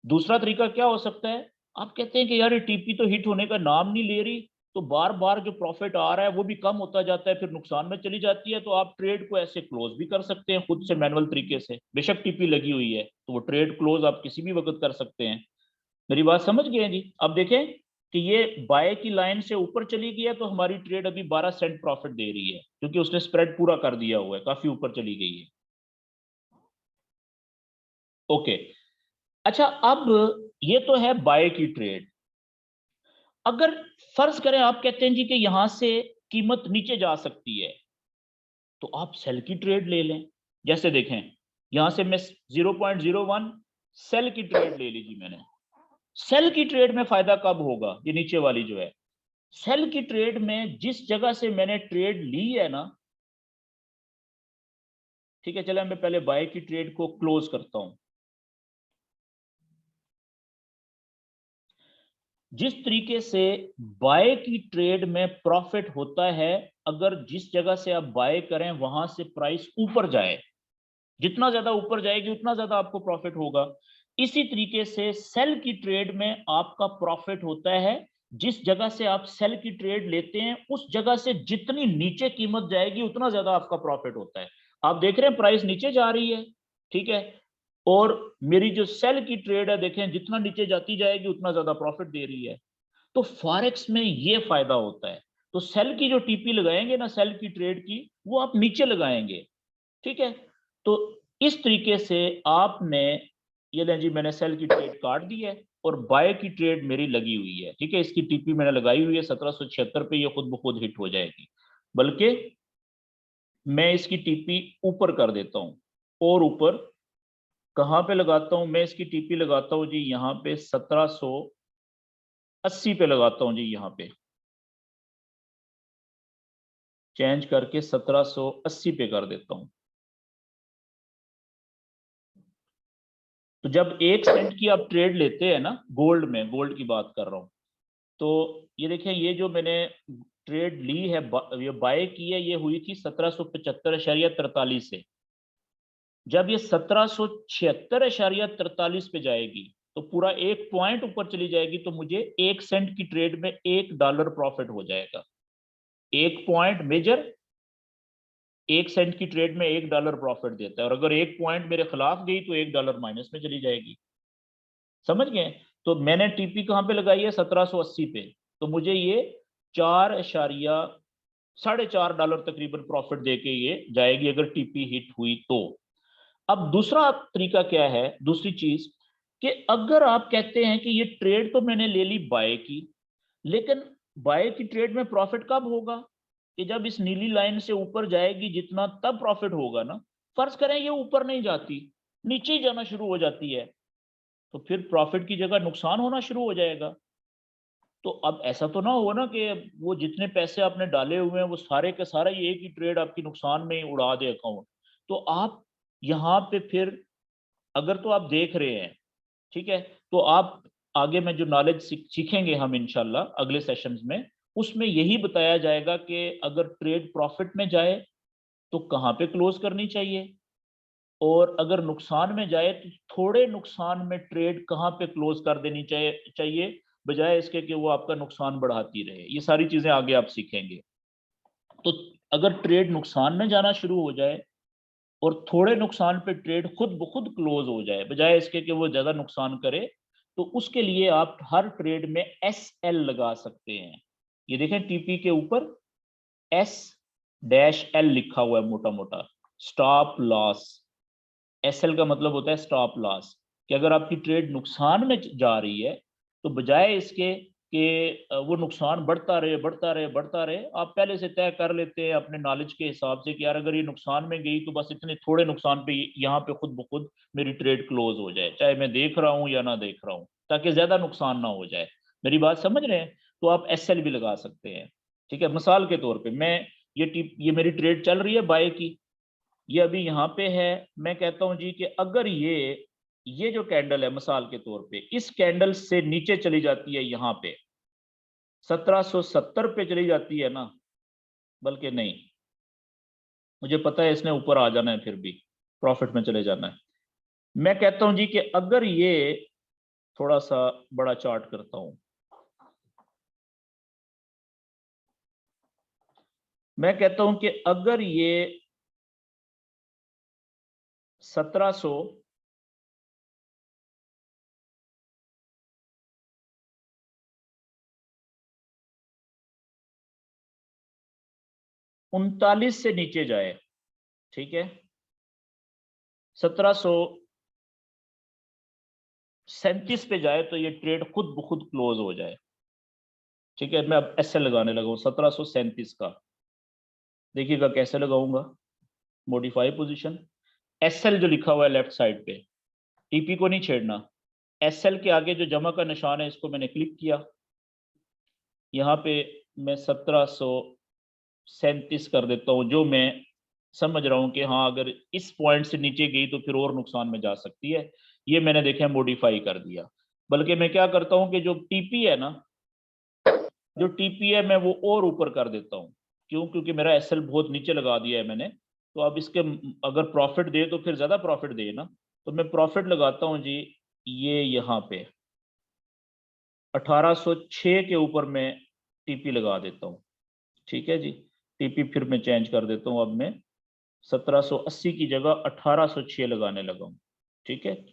दूसरा तरीका क्या हो सकता है, आप कहते हैं कि यार ये टीपी तो हिट होने का नाम नहीं ले रही, तो बार बार जो प्रॉफिट आ रहा है वो भी कम होता जाता है, फिर नुकसान में चली जाती है। तो आप ट्रेड को ऐसे क्लोज भी कर सकते हैं खुद से मैनुअल तरीके से, बेशक टीपी लगी हुई है तो वो ट्रेड क्लोज आप किसी भी वक्त कर सकते हैं। मेरी बात समझ गए जी? अब देखें कि ये बाय की लाइन से ऊपर चली गई है, तो हमारी ट्रेड अभी 12 सेंट प्रॉफिट दे रही है, क्योंकि उसने स्प्रेड पूरा कर दिया हुआ है, काफी ऊपर चली गई है। ओके, अच्छा अब ये तो है बाय की ट्रेड। अगर फर्ज करें आप कहते हैं जी कि यहां से कीमत नीचे जा सकती है, तो आप सेल की ट्रेड ले लें। जैसे देखें यहां से मैं 0.01 सेल की ट्रेड ले लीजिए मैंने। सेल की ट्रेड में फायदा कब होगा, ये नीचे वाली जो है सेल की ट्रेड में, जिस जगह से मैंने ट्रेड ली है ना, ठीक है, चले मैं पहले बाय की ट्रेड को क्लोज करता हूं। जिस तरीके से बाय की ट्रेड में प्रॉफिट होता है, अगर जिस जगह से आप बाय करें वहां से प्राइस ऊपर जाए, जितना ज्यादा ऊपर जाएगी उतना ज्यादा आपको प्रॉफिट होगा। इसी तरीके से सेल की ट्रेड में आपका प्रॉफिट होता है, जिस जगह से आप सेल की ट्रेड लेते हैं उस जगह से जितनी नीचे कीमत जाएगी उतना ज्यादा आपका प्रॉफिट होता है। आप देख रहे हैं प्राइस नीचे जा रही है, ठीक है, और मेरी जो सेल की ट्रेड है देखें जितना नीचे जाती जाएगी उतना ज्यादा प्रॉफिट दे रही है। तो फॉरेक्स में ये फायदा होता है। तो सेल की जो टीपी लगाएंगे ना, सेल की ट्रेड की, वो आप नीचे लगाएंगे। ठीक है, तो इस तरीके से आपने, ये लें जी मैंने सेल की ट्रेड काट दी है और बाय की ट्रेड मेरी लगी हुई है। ठीक है, इसकी टीपी मैंने लगाई हुई है 1776 पे, ये खुद ब खुद हिट हो जाएगी। बल्कि मैं इसकी टीपी ऊपर कर देता हूं, और ऊपर कहां पे लगाता हूं मैं इसकी टीपी, लगाता हूं जी यहां पे 1780 पे लगाता हूं जी, यहां पे चेंज करके 1780 पे कर देता हूं। तो जब 1 सेंट की आप ट्रेड लेते हैं ना, गोल्ड में, गोल्ड की बात कर रहा हूं, तो ये देखें ये जो मैंने ट्रेड ली है, ये बाय की है, ये हुई थी 1775.43 से। जब ये 1776.43 पे जाएगी तो पूरा 1 पॉइंट ऊपर चली जाएगी, तो मुझे 1 सेंट की ट्रेड में $1 प्रॉफिट हो जाएगा। 1 पॉइंट मेजर 1 सेंट की ट्रेड में $1 प्रॉफिट देता है, और अगर 1 पॉइंट मेरे खिलाफ गई तो $1 माइनस में चली जाएगी। समझ गए? तो मैंने टीपी कहां पे लगाई है, 1780 पे, तो मुझे ये 4.4 तकरीबन प्रॉफिट देके ये जाएगी अगर टीपी हिट हुई तो। अब दूसरा तरीका क्या है, दूसरी चीज, कि अगर आप कहते हैं कि ये ट्रेड तो मैंने ले ली बाय की, लेकिन बाय की ट्रेड में प्रॉफिट कब होगा, कि जब इस नीली लाइन से ऊपर जाएगी जितना तब प्रॉफिट होगा ना। फर्ज करें ये ऊपर नहीं जाती, नीचे ही जाना शुरू हो जाती है, तो फिर प्रॉफिट की जगह नुकसान होना शुरू हो जाएगा। तो अब ऐसा तो ना हो ना कि वो जितने पैसे आपने डाले हुए हैं वो सारे के सारा ही एक ही ट्रेड आपकी नुकसान में ही उड़ा दे अकाउंट। तो आप यहाँ पे फिर अगर तो आप देख रहे हैं, ठीक है, तो आप आगे में जो नॉलेज सीखेंगे हम इंशाल्लाह अगले सेशंस में, उसमें यही बताया जाएगा कि अगर ट्रेड प्रॉफिट में जाए तो कहाँ पे क्लोज करनी चाहिए, और अगर नुकसान में जाए तो थोड़े नुकसान में ट्रेड कहाँ पे क्लोज कर देनी चाहिए बजाय इसके कि वो आपका नुकसान बढ़ाती रहे। ये सारी चीजें आगे आप सीखेंगे। तो अगर ट्रेड नुकसान में जाना शुरू हो जाए और थोड़े नुकसान पे ट्रेड खुद ब खुद क्लोज हो जाए बजाय इसके कि वो ज्यादा नुकसान करे, तो उसके लिए आप हर ट्रेड में SL लगा सकते हैं। ये देखें टीपी के ऊपर S-L लिखा हुआ है मोटा मोटा, स्टॉप लॉस। SL का मतलब होता है स्टॉप लॉस, कि अगर आपकी ट्रेड नुकसान में जा रही है तो बजाय इसके कि वो नुकसान बढ़ता रहे बढ़ता रहे बढ़ता रहे, आप पहले से तय कर लेते हैं अपने नॉलेज के हिसाब से कि यार अगर ये नुकसान में गई तो बस इतने थोड़े नुकसान पे यहाँ पे खुद ब खुद मेरी ट्रेड क्लोज हो जाए, चाहे मैं देख रहा हूँ या ना देख रहा हूँ, ताकि ज्यादा नुकसान ना हो जाए। मेरी बात समझ रहे हैं? तो आप SL भी लगा सकते हैं। ठीक है, मिसाल के तौर पर मैं ये मेरी ट्रेड चल रही है बाय की, ये अभी यहाँ पे है। मैं कहता हूं जी कि अगर ये जो कैंडल है मिसाल के तौर पे इस कैंडल से नीचे चली जाती है, यहाँ पे 1770 पे चली जाती है ना, बल्कि नहीं, मुझे पता है इसने ऊपर आ जाना है, फिर भी प्रॉफिट में चले जाना है। मैं कहता हूं जी कि अगर ये थोड़ा सा बड़ा चार्ट करता हूं, मैं कहता हूं कि अगर ये 1700 39 से नीचे जाए, ठीक है, 1737 पे जाए तो ये ट्रेड खुद ब खुद क्लोज हो जाए। ठीक है, मैं अब ऐसे लगाने लगा हूं 1737 का, देखिएगा कैसे लगाऊंगा। मॉडिफाई पोजीशन, SL जो लिखा हुआ है लेफ्ट साइड पे, टीपी को नहीं छेड़ना। SL के आगे जो जमा का निशान है इसको मैंने क्लिक किया, यहाँ पे मैं 1737 कर देता हूँ, जो मैं समझ रहा हूँ कि हाँ अगर इस पॉइंट से नीचे गई तो फिर और नुकसान में जा सकती है। ये मैंने देखा मॉडिफाई कर दिया। बल्कि मैं क्या करता हूँ कि जो टीपी है ना, जो टीपी है मैं वो और ऊपर कर देता हूँ। क्यों? क्योंकि मेरा SL बहुत नीचे लगा दिया है मैंने, तो अब इसके अगर प्रॉफिट दे तो फिर ज्यादा प्रॉफिट दे ना, तो मैं प्रॉफिट लगाता हूँ जी ये यहाँ पे 1806 के ऊपर मैं टीपी लगा देता हूँ। ठीक है जी, टीपी फिर मैं चेंज कर देता हूँ, अब मैं 1780 की जगह 1806 लगाने लगा हूँ। ठीक है,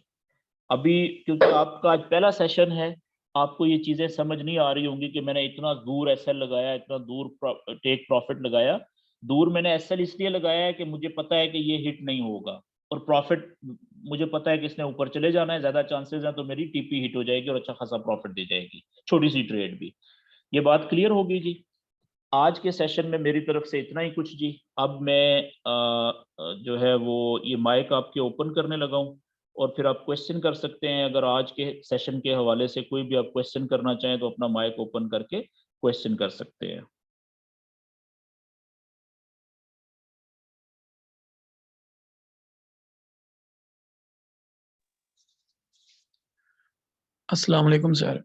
अभी क्योंकि आपका आज पहला सेशन है, आपको ये चीजें समझ नहीं आ रही होंगी कि मैंने इतना दूर SL लगाया, इतना दूर टेक प्रॉफिट लगाया। दूर मैंने SL इसलिए लगाया है कि मुझे पता है कि ये हिट नहीं होगा, और प्रॉफिट मुझे पता है कि इसने ऊपर चले जाना है, ज्यादा चांसेस हैं, तो मेरी टीपी हिट हो जाएगी और अच्छा खासा प्रॉफिट दे जाएगी, छोटी सी ट्रेड भी। ये बात क्लियर होगी जी। आज के सेशन में मेरी तरफ से इतना ही कुछ जी। अब मैं जो है वो ये माइक आपके ओपन करने लगा हूँ, और फिर आप क्वेश्चन कर सकते हैं। अगर आज के सेशन के हवाले से कोई भी आप क्वेश्चन करना चाहें तो अपना माइक ओपन करके क्वेश्चन कर सकते हैं। अस्सलाम वालेकुम सर।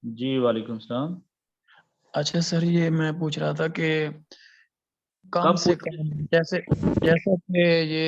जी वालेकुम सलाम। अच्छा सर, ये मैं पूछ रहा था कि कम कब से पूछ कम जैसे जैसा कि ये